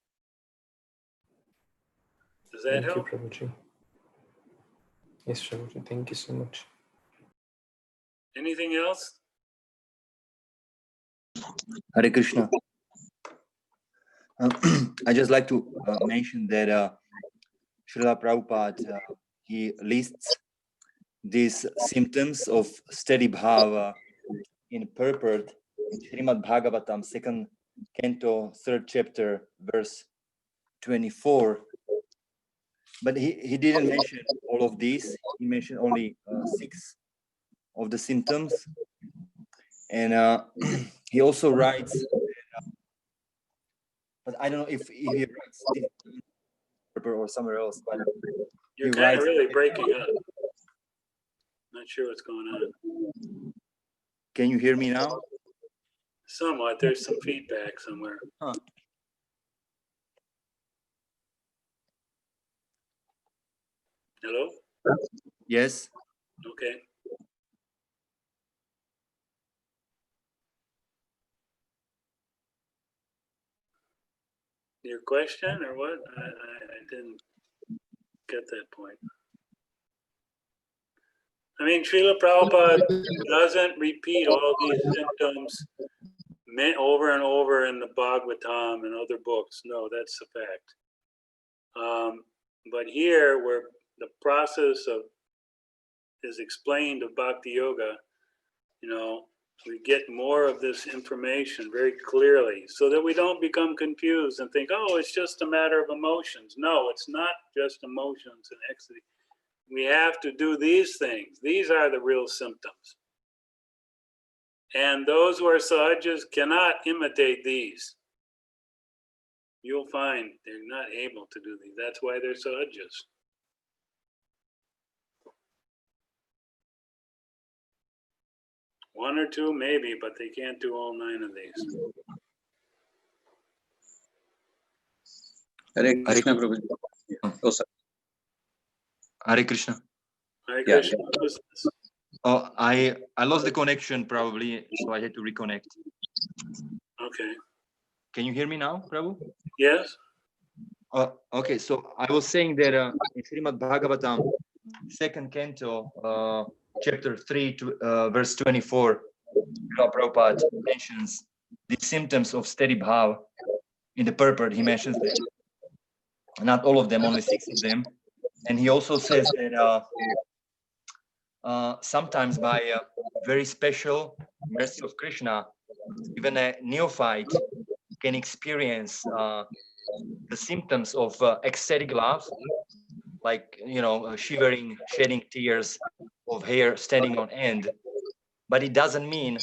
Does that Thank help? you, Prabhuji. Yes, Prabhuji. Thank you so much. Anything else? Hare Krishna. I just like to mention that Srila Prabhupada, he lists these symptoms of steady bhava in purport in Srimad Bhagavatam, 2nd canto, 3rd chapter, verse 24. But he didn't mention all of these. He mentioned only 6 of the symptoms. And he also writes, but I don't know if he writes this or somewhere else, but You're he kind of writes, really breaking up. Not sure what's going on. can you hear me now? Somewhat. There's some feedback somewhere. Huh. Hello? Yes. Okay. Your question or what? I didn't get that point. I mean, Srila Prabhupada doesn't repeat all these symptoms over and over in the Bhagavatam and other books. No, that's a fact. But here, where the process of is explained of Bhakti Yoga, you know, we get more of this information very clearly so that we don't become confused and think, oh, it's just a matter of emotions. No, it's not just emotions and ecstasy. We have to do these things. These are the real symptoms. And those who are sahajas cannot imitate these. You'll find they're not able to do these. That's why they're sahajas. One or two maybe, but they can't do all 9 of these. Hare Krishna, Prabhu. Oh, sir. Hare Krishna. Hare Yeah. Krishna. Oh, I lost the connection probably, so I had to reconnect. Okay. Can you hear me now, Prabhu? Yes? Okay, so I was saying that in Srimad Bhagavatam, 2nd canto, chapter 3, verse 24, Srila Prabhupada mentions the symptoms of steady bhava. In the purport, he mentions that. not all of them, only 6 of them. And he also says that sometimes by very special mercy of Krishna, even a neophyte can experience the symptoms of ecstatic love, like, shivering, shedding tears, of hair standing on end. But it doesn't mean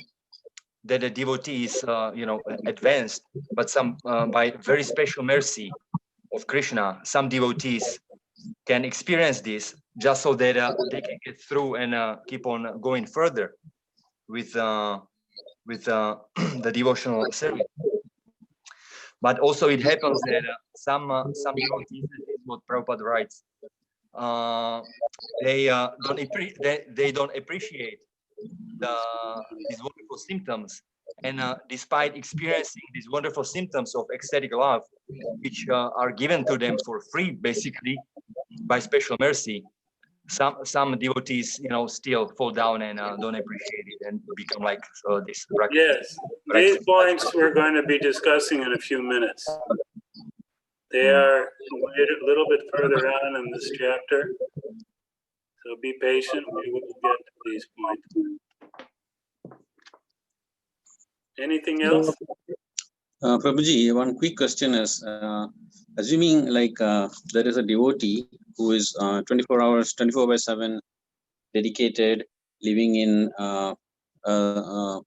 that a devotee is, advanced, but some by very special mercy of Krishna, some devotees can experience this just so that they can get through and keep on going further with the devotional service. But also it happens that some devotees, this is what Prabhupada writes, they don't appreciate these wonderful symptoms, and despite experiencing these wonderful symptoms of ecstatic love, which are given to them for free, basically by special mercy, some devotees, still fall down and don't appreciate it and become like this. Yes, these points we're going to be discussing in a few minutes. They are a little bit further on in this chapter, so be patient. We will get to these points. Anything else? Prabhuji, one quick question is, assuming like there is a devotee who is 24 hours, 24 by 7 dedicated, living in Brahma,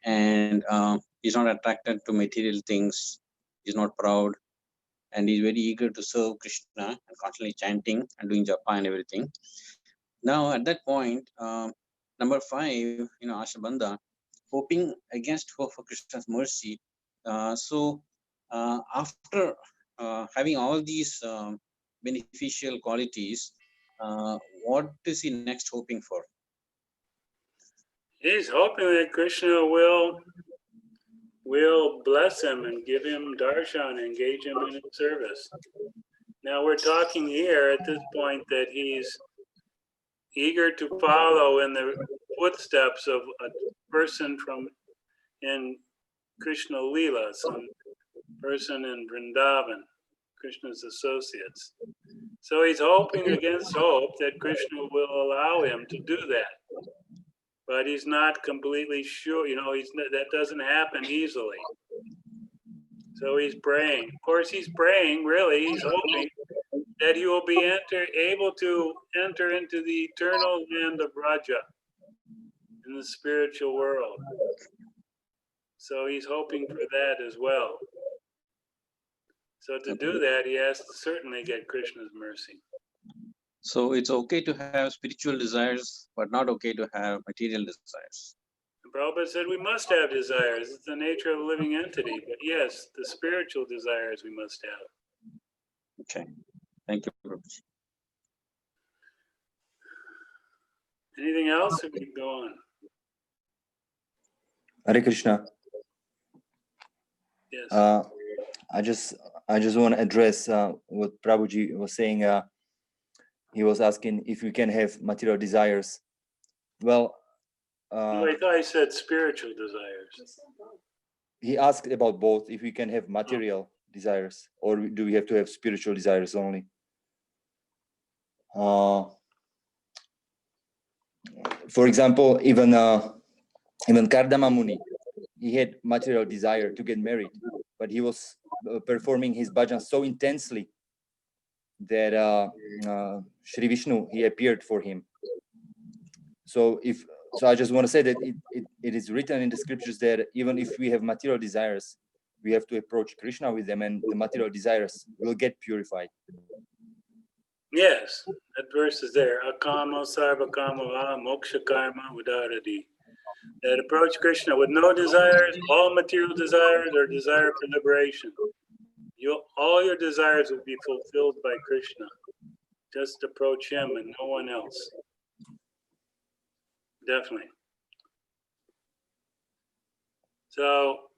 and he's not attracted to material things, he's not proud, and he's very eager to serve Krishna and constantly chanting and doing japa and everything. Now, at that point, number 5, Ashabandha, hoping against hope for Krishna's mercy. After having all these beneficial qualities, what is he next hoping for? He's hoping that Krishna will bless him and give him darshan and engage him in his service. Now we're talking here at this point that he's eager to follow in the footsteps of a person in Krishna Leela, some person in Vrindavan, Krishna's associates. So he's hoping against hope that Krishna will allow him to do that. But he's not completely sure, that doesn't happen easily. So he's praying. Of course, he's praying, really, he's hoping that he will be able to enter into the eternal land of Raja in the spiritual world. So he's hoping for that as well. So to do that, he has to certainly get Krishna's mercy. So it's okay to have spiritual desires, but not okay to have material desires. Prabhupada said we must have desires. It's the nature of a living entity. But yes, the spiritual desires we must have. Okay. Thank you, Prabhuji. Anything else, or we can go on? Hare Krishna. Yes. I just want to address what Prabhuji was saying. He was asking if we can have material desires. Well, I thought I said spiritual desires. he asked about both, if we can have material desires, or do we have to have spiritual desires only? For example, even Kardama Muni, he had material desire to get married, but he was performing his bhajan so intensely that Shri Vishnu, he appeared for him. So I just want to say that it is written in the scriptures that even if we have material desires, we have to approach Krishna with them, and the material desires will get purified. Yes, that verse is there. Akama sarva kama moksha karma udarati. That approach Krishna with no desires, all material desires, or desire for liberation. All your desires will be fulfilled by Krishna. Just approach him and no one else. Definitely. So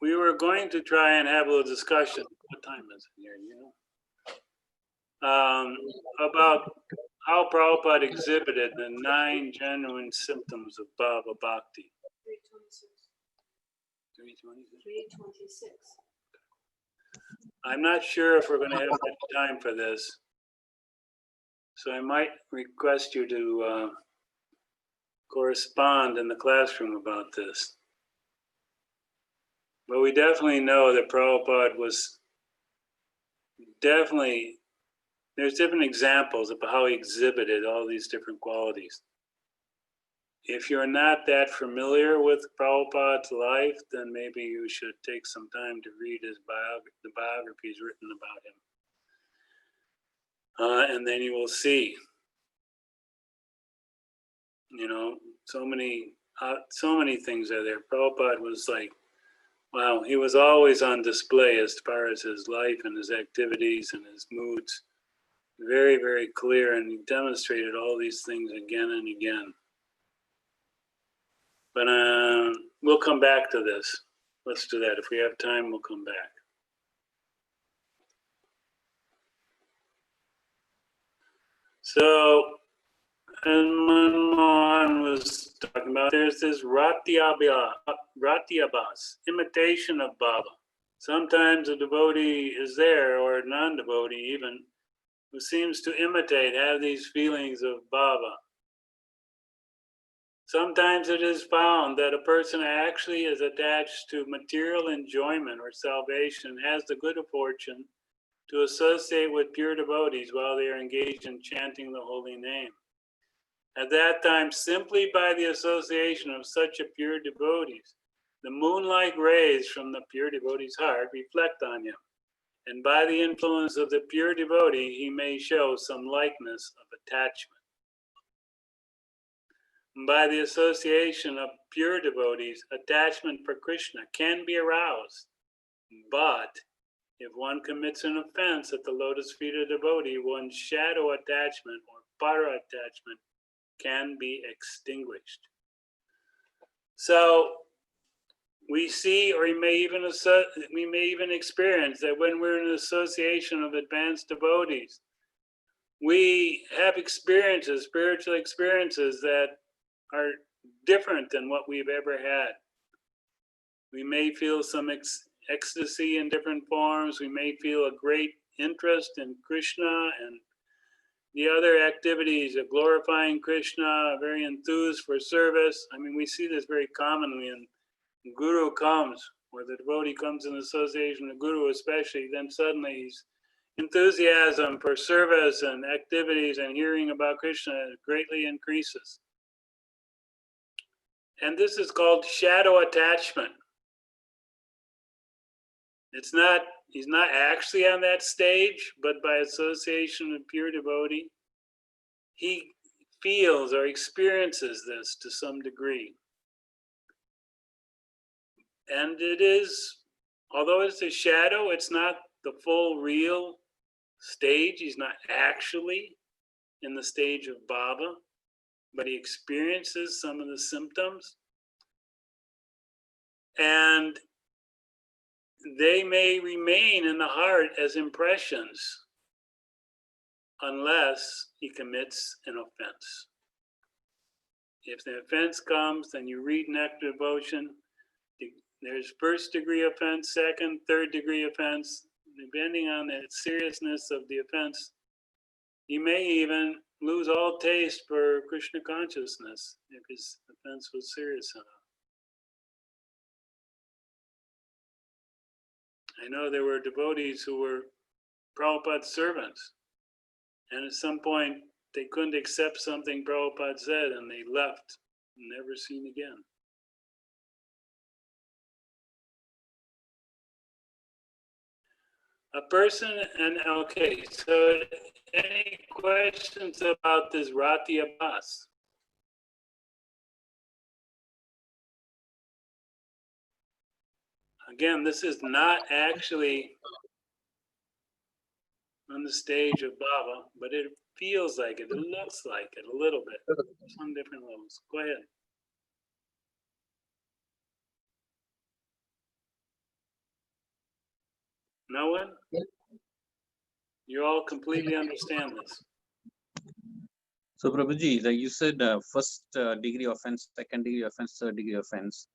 we were going to try and have a little discussion. What time is it here? About how Prabhupada exhibited the 9 genuine symptoms of Bhava Bhakti. 326. 326. 326. I'm not sure if we're going to have much time for this. So I might request you to correspond in the classroom about this. But we definitely know that Prabhupada was definitely, there's different examples of how he exhibited all these different qualities. If you're not that familiar with Prabhupada's life, then maybe you should take some time to read his the biographies written about him. And then you will see, you know, so many things are there. Prabhupada was like, wow, he was always on display as far as his life and his activities and his moods. Very, very clear, and he demonstrated all these things again and again. But we'll come back to this. Let's do that. If we have time, we'll come back. So, and Manmohan was talking about, there's this Ratyabhas, imitation of Baba. Sometimes a devotee is there, or a non-devotee even, who seems to imitate, have these feelings of Baba. Sometimes it is found that a person actually is attached to material enjoyment or salvation, has the good fortune to associate with pure devotees while they are engaged in chanting the holy name. At that time, simply by the association of such a pure devotees, the moonlight rays from the pure devotee's heart reflect on him. And by the influence of the pure devotee, he may show some likeness of attachment. By the association of pure devotees, attachment for Krishna can be aroused. But if one commits an offense at the lotus feet of devotee, one's shadow attachment or para attachment can be extinguished. So we see, or we may even experience that when we're in an association of advanced devotees, we have experiences, spiritual experiences that are different than what we've ever had. We may feel some ecstasy in different forms. We may feel a great interest in Krishna and the other activities of glorifying Krishna, very enthused for service. I mean, we see this very commonly in Guru comes, or the devotee comes in association with Guru especially, then suddenly his enthusiasm for service and activities and hearing about Krishna greatly increases. And this is called shadow attachment. He's not actually on that stage, but by association with pure devotee, he feels or experiences this to some degree. And it is, although it's a shadow, it's not the full real stage. He's not actually in the stage of Baba, but he experiences some of the symptoms. And they may remain in the heart as impressions unless he commits an offense. If the offense comes, then you read Nectar devotion. There's first degree offense, second, third degree offense. Depending on the seriousness of the offense, you may even lose all taste for Krishna consciousness if his offense was serious enough. I know there were devotees who were Prabhupada's servants, and at some point they couldn't accept something Prabhupada said and they left, never seen again. A person, and okay, so any questions about this Ratyabhas? Again, this is not actually on the stage of Baba, but it feels like it, it looks like it a little bit, some different levels. Go ahead. No one? You all completely understand this? So Prabhuji, like you said, first degree offense, second degree offense, third degree offense.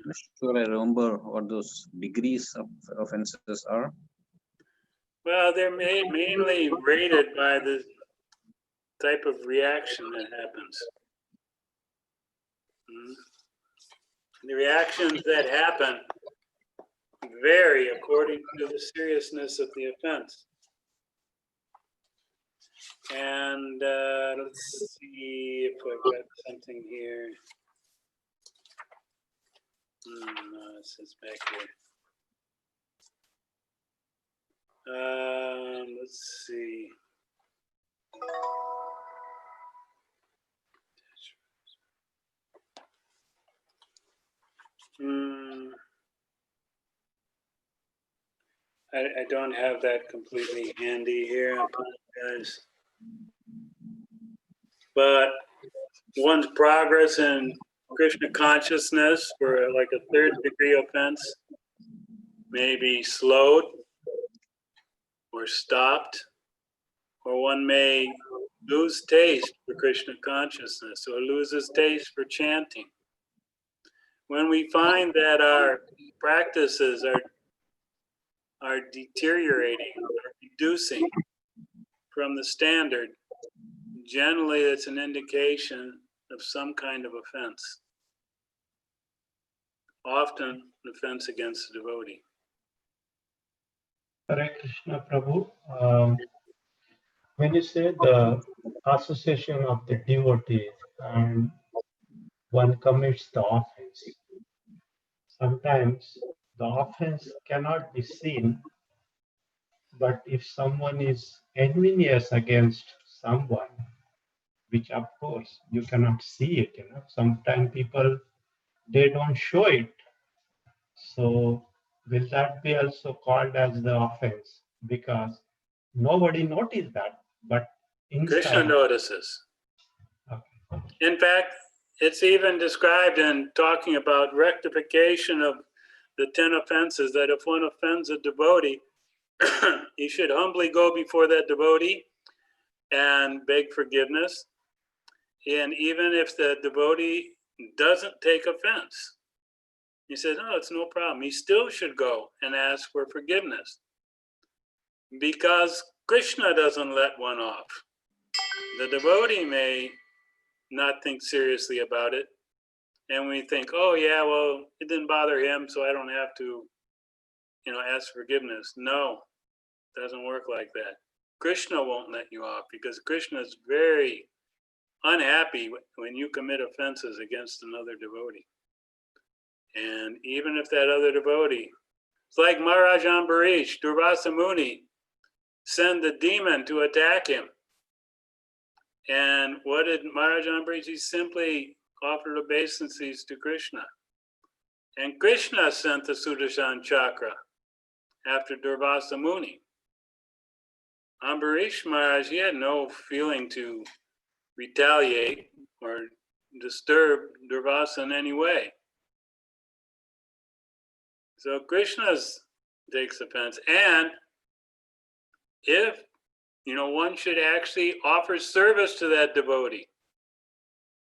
not sure I remember what those degrees of offenses are. Well, they're mainly rated by the type of reaction that happens. The reactions that happen vary according to the seriousness of the offense. And let's see if I've got something here. No, it says back here. Let's see. I don't have that completely handy here, I apologize. But one's progress in Krishna consciousness for like a third degree offense may be slowed or stopped, or one may lose taste for Krishna consciousness or loses taste for chanting. When we find that our practices are deteriorating or reducing from the standard, generally it's an indication of some kind of offense. Often an offense against the devotee. Hare Krishna, Prabhu. When you say the association of the devotees and one commits the offense, sometimes the offense cannot be seen, but if someone is envious against someone, which of course you cannot see it, sometimes people, they don't show it. So will that be also called as the offense? Because nobody noticed that, but inside. Krishna notices. Okay. In fact, it's even described in talking about rectification of the 10 offenses, that if one offends a devotee, he should humbly go before that devotee and beg forgiveness. And even if the devotee doesn't take offense, he says, no, it's no problem. He still should go and ask for forgiveness, because Krishna doesn't let one off. The devotee may not think seriously about it, and we think, oh yeah, well, it didn't bother him, so I don't have to, ask forgiveness. No, it doesn't work like that. Krishna won't let you off, because Krishna is very unhappy when you commit offenses against another devotee. And even if that other devotee, it's like Maharaj Ambarish, Durvasa Muni send the demon to attack him. And what did Maharaj Ambarish? He simply offered obeisances to Krishna. And Krishna sent the Sudarshan Chakra after Durvasa Muni. Ambarish Maharaj, he had no feeling to retaliate or disturb Durvasa in any way. So Krishna takes offense. And if, one should actually offer service to that devotee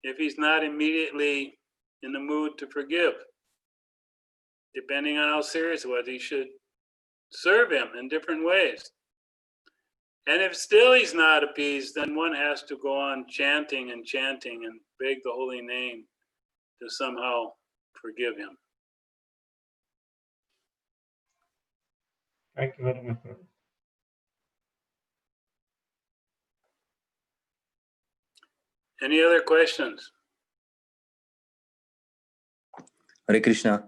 if he's not immediately in the mood to forgive. Depending on how serious it was, he should serve him in different ways. And if still he's not appeased, then one has to go on chanting and beg the holy name to somehow forgive him. Thank you very much, Prabhu. Any other questions? Hare Krishna.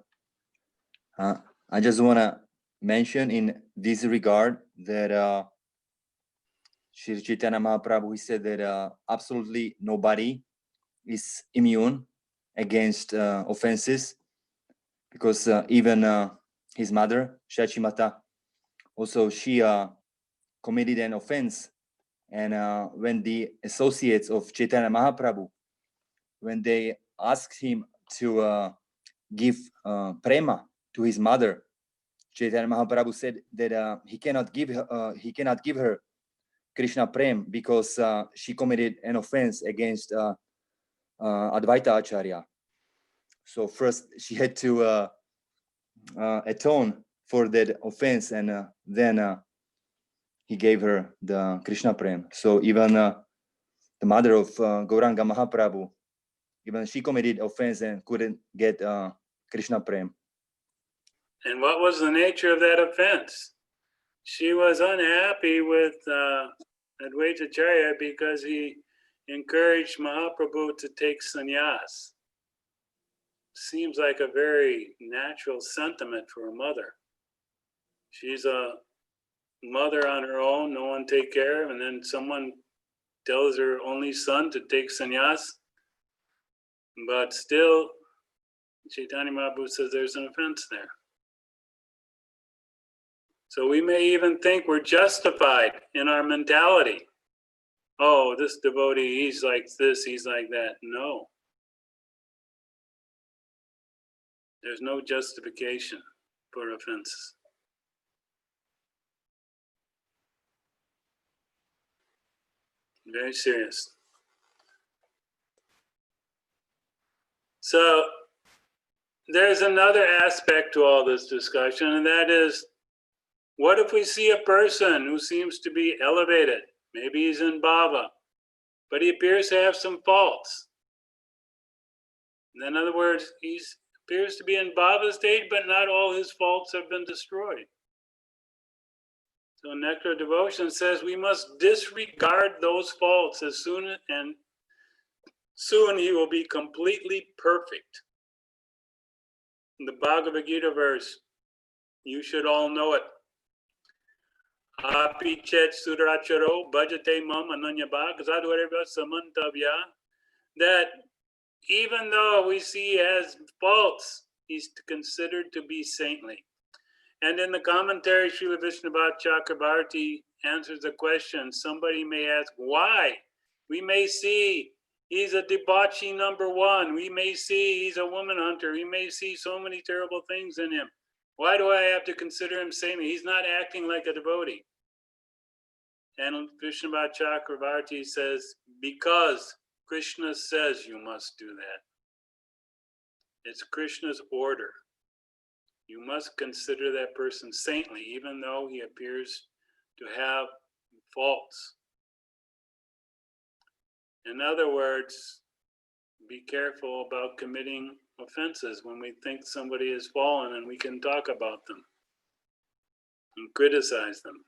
I just want to mention in this regard that Shri Chaitanya Mahaprabhu, he said that absolutely nobody is immune against offenses, because even his mother, Shachimata, also she committed an offense. And when the associates of Chaitanya Mahaprabhu, when they asked him to give prema to his mother, Chaitanya Mahaprabhu said that he cannot give her Krishna prem because she committed an offense against Advaita Acharya. So first she had to atone for that offense, and then he gave her the Krishna Prem. So even the mother of Gauranga Mahaprabhu, even she committed offense and couldn't get Krishna Prem. And what was the nature of that offense? She was unhappy with Advaitacharya because he encouraged Mahaprabhu to take sannyas. Seems like a very natural sentiment for a mother. She's a mother on her own, no one take care of, and then someone tells her only son to take sannyas. But still, Chaitanya Mahaprabhu says there's an offense there. So we may even think we're justified in our mentality. Oh, this devotee, he's like this, he's like that. No. There's no justification for offenses. Very serious. So there's another aspect to all this discussion, and that is, what if we see a person who seems to be elevated? Maybe he's in bhava, but he appears to have some faults. In other words, he appears to be in bhava state, but not all his faults have been destroyed. So Nectar Devotion says we must disregard those faults as soon he will be completely perfect. In the Bhagavad Gita verse, you should all know it. Api chet suracharo bhajate mam ananyabha kasadvareva samantavya. That even though we see he has faults, he's considered to be saintly. And in the commentary, Srila Vishnubhat Chakrabarti answers the question. Somebody may ask, why? We may see he's a debauchee number one. We may see he's a woman hunter. We may see so many terrible things in him. Why do I have to consider him saintly? He's not acting like a devotee. And Vishnubhat Chakrabarti says, because Krishna says you must do that. It's Krishna's order. You must consider that person saintly, even though he appears to have faults. In other words, be careful about committing offenses when we think somebody has fallen, and we can talk about them and criticize them.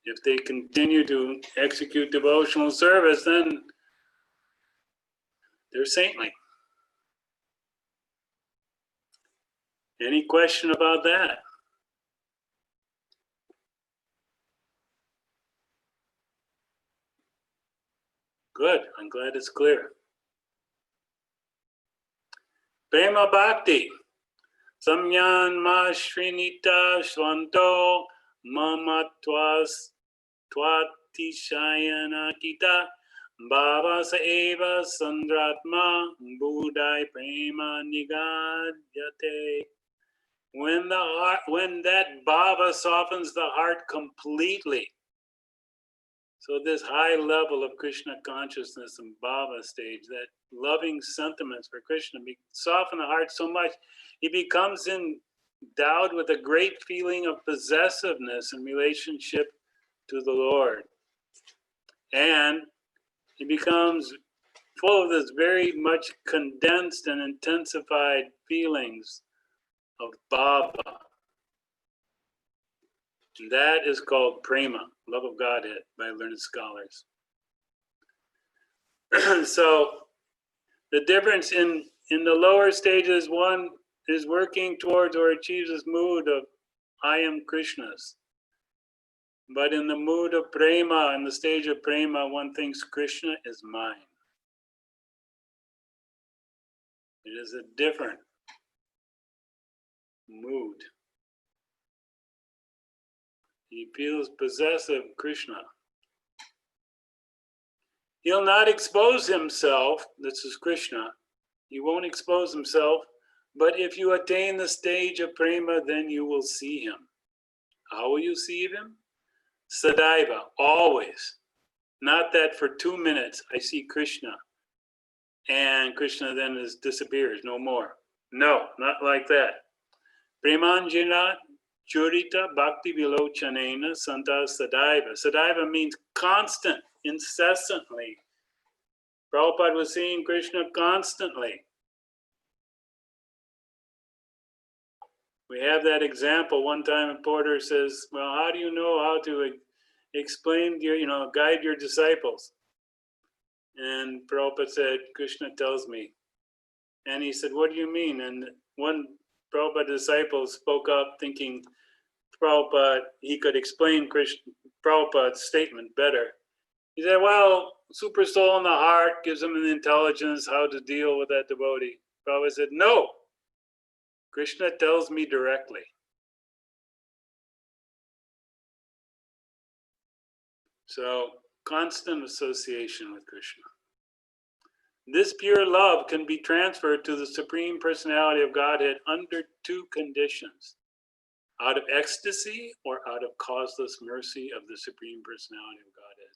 If they continue to execute devotional service, then they're saintly. Any question about that? Good, I'm glad it's clear. Prema Bhakti. Samyan ma Srinita Swanto Mamatwas Twatishayana Kita Bhava Saeva Sandratma Budai Prema Nigadyate. When that bhava softens the heart completely, so this high level of Krishna consciousness and bhava stage, that loving sentiments for Krishna soften the heart so much, he becomes endowed with a great feeling of possessiveness in relationship to the Lord. And he becomes full of this very much condensed and intensified feelings of bhava. And that is called prema, love of Godhead, by learned scholars. So the difference in the lower stages, one is working towards or achieves this mood of I am Krishna's. But in the mood of prema, in the stage of prema, one thinks Krishna is mine. It is a different mood. He feels possessive of Krishna. He'll not expose himself, this is Krishna, he won't expose himself, but if you attain the stage of prema, then you will see him. How will you see him? Sadaiva, always. Not that for 2 minutes I see Krishna. and Krishna then disappears, no more. No, not like that. Premanjina Churita Bhakti Vilochanena Santa Sadaiva. Sadaiva means constant, incessantly. Prabhupada was seeing Krishna constantly. We have that example. One time a porter says, well, how do you know how to explain, guide your disciples? And Prabhupada said, Krishna tells me. And he said, what do you mean? And one Prabhupada disciple spoke up thinking Prabhupada, he could explain Prabhupada's statement better. He said, well, super soul in the heart gives him an intelligence how to deal with that devotee. Prabhupada said, no, Krishna tells me directly. So, constant association with Krishna. This pure love can be transferred to the Supreme Personality of Godhead under two conditions: out of ecstasy or out of causeless mercy of the Supreme Personality of Godhead.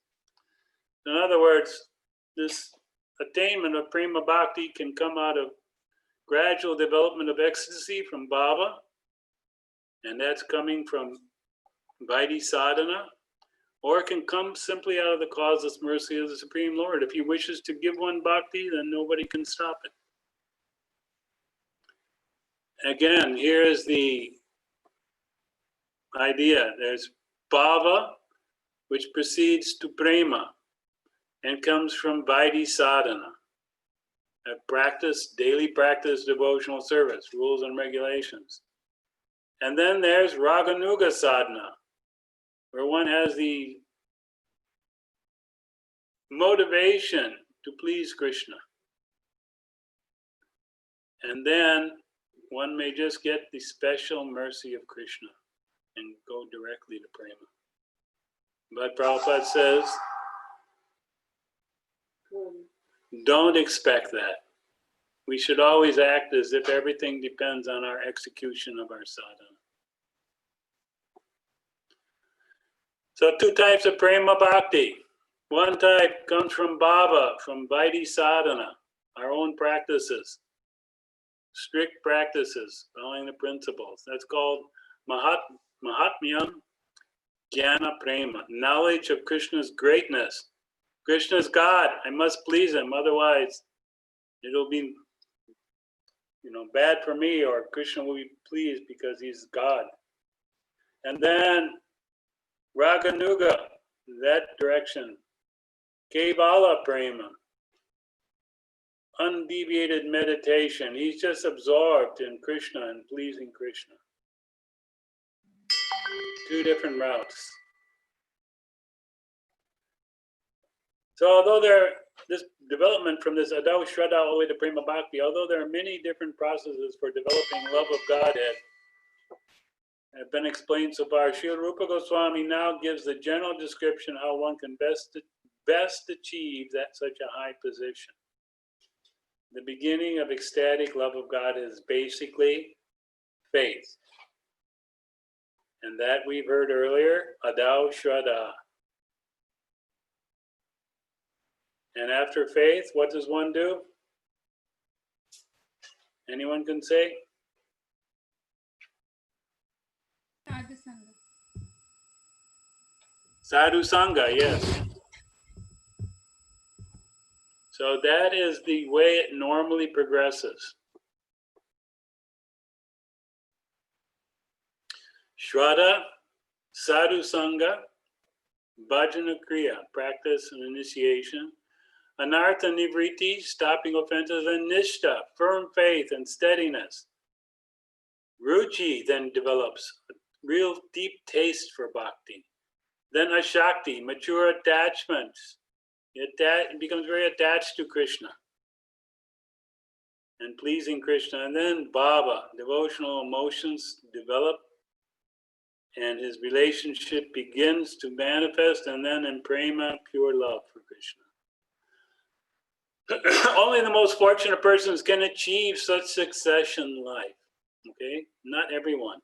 In other words, this attainment of prema bhakti can come out of gradual development of ecstasy from bhava, and that's coming from vaidhi sadhana, or it can come simply out of the causeless mercy of the Supreme Lord. If he wishes to give one bhakti, then nobody can stop it. Again, here is the idea. There's bhava, which proceeds to prema and comes from vaidhi sadhana, daily practice, devotional service, rules and regulations. And then there's raganuga sadhana, where one has the motivation to please Krishna. And then one may just get the special mercy of Krishna and go directly to prema. But Prabhupada says, don't expect that. We should always act as if everything depends on our execution of our sadhana. So 2 types of prema bhakti. One type comes from bhava, from vaidhi sadhana, our own practices, strict practices, following the principles. That's called Mahatmyam Jnana Prema, knowledge of Krishna's greatness. Krishna's God, I must please him, otherwise it'll be bad for me, or Krishna will be pleased because he's God. And then Raganuga, that direction. Kevala Prema, undeviated meditation. He's just absorbed in Krishna and pleasing Krishna. 2 different routes. So although this development from this Adau Shraddha all the way to Prema Bhakti, although there are many different processes for developing love of Godhead, have been explained so far, Srila Rupa Goswami now gives the general description how one can best achieve such a high position. The beginning of ecstatic love of God is basically faith. And that we've heard earlier, Adau Shraddha. And after faith, what does one do? Anyone can say? Sadhu Sangha, yes. So that is the way it normally progresses. Shraddha, Sadhu Sangha, Bhajana Kriya, practice and initiation, Anartha Nivriti, stopping offenses, and Nishtha, firm faith and steadiness. Ruchi then develops a real deep taste for bhakti. Then Ashakti, mature attachments. It becomes very attached to Krishna and pleasing Krishna. And then Bhava, devotional emotions develop and his relationship begins to manifest, and then in prema, pure love for Krishna. Only the most fortunate persons can achieve such success in life. Okay, not everyone.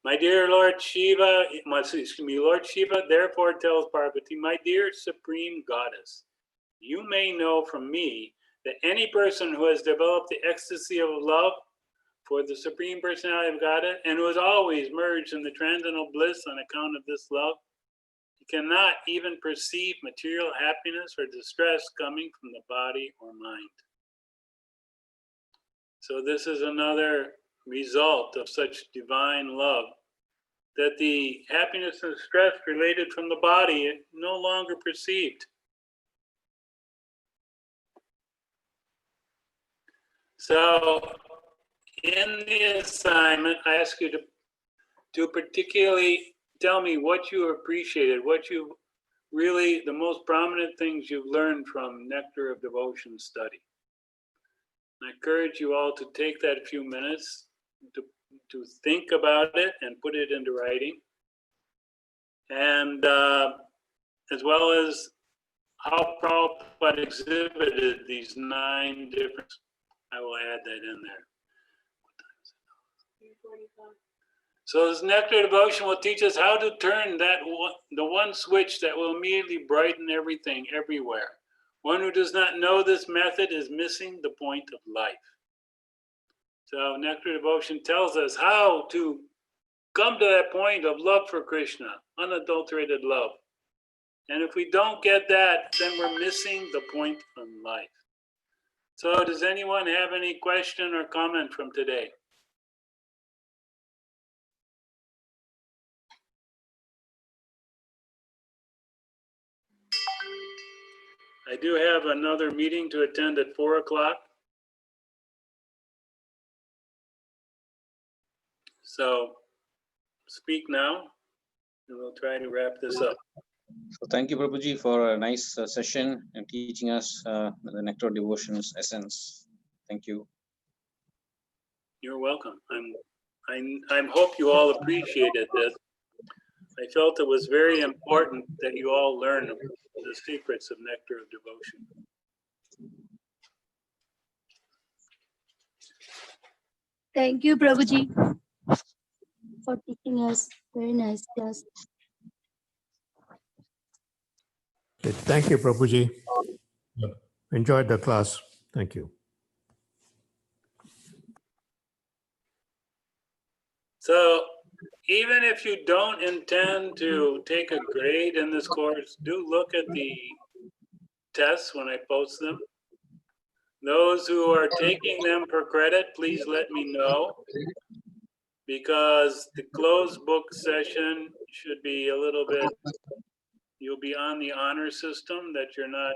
My dear Lord Shiva, Lord Shiva therefore tells Parvati, my dear supreme goddess, You may know from me that any person who has developed the ecstasy of love for the Supreme Personality of Godhead and who is always merged in the transcendental bliss on account of this love, he cannot even perceive material happiness or distress coming from the body or mind. So this is another result of such divine love, that the happiness and stress related from the body is no longer perceived. So in the assignment, I ask you to particularly tell me what you appreciated, what you really, the most prominent things you've learned from Nectar of Devotion study. I encourage you all to take that few minutes to think about it and put it into writing. And as well as how Prabhupada exhibited these 9 different, I will add that in there. 3:45. So this Nectar Devotion will teach us how to turn the one switch that will immediately brighten everything everywhere. One who does not know this method is missing the point of life. So Nectar Devotion tells us how to come to that point of love for Krishna, unadulterated love. And if we don't get that, then we're missing the point in life. So does anyone have any question or comment from today? I do have another meeting to attend at 4 o'clock. So speak now, and we'll try to wrap this up. So thank you, Prabhuji, for a nice session and teaching us the Nectar Devotion's essence. Thank you. You're welcome. I hope you all appreciated this. I felt it was very important that you all learn the secrets of Nectar of Devotion. Thank you, Prabhuji, for teaching us. Very nice class. Okay, thank you, Prabhuji. Enjoyed the class. Thank you. So even if you don't intend to take a grade in this course, do look at the tests when I post them. Those who are taking them for credit, please let me know, because the closed book session should be a little bit, you'll be on the honor system, that you're not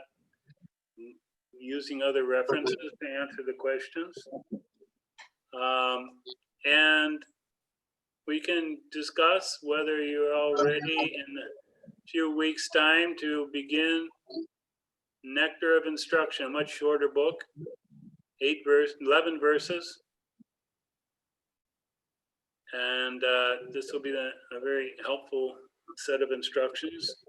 using other references to answer the questions. And we can discuss whether you're all ready in a few weeks' time to begin Nectar of Instruction, a much shorter book, 11 verses. And this will be a very helpful set of instructions.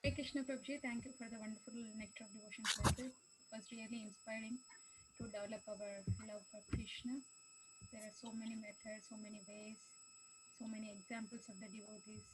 Hare Krishna Prabhuji, thank you for the wonderful Nectar of Devotion classes. It was really inspiring to develop our love for Krishna. There are so many methods, so many ways, so many examples of the devotees.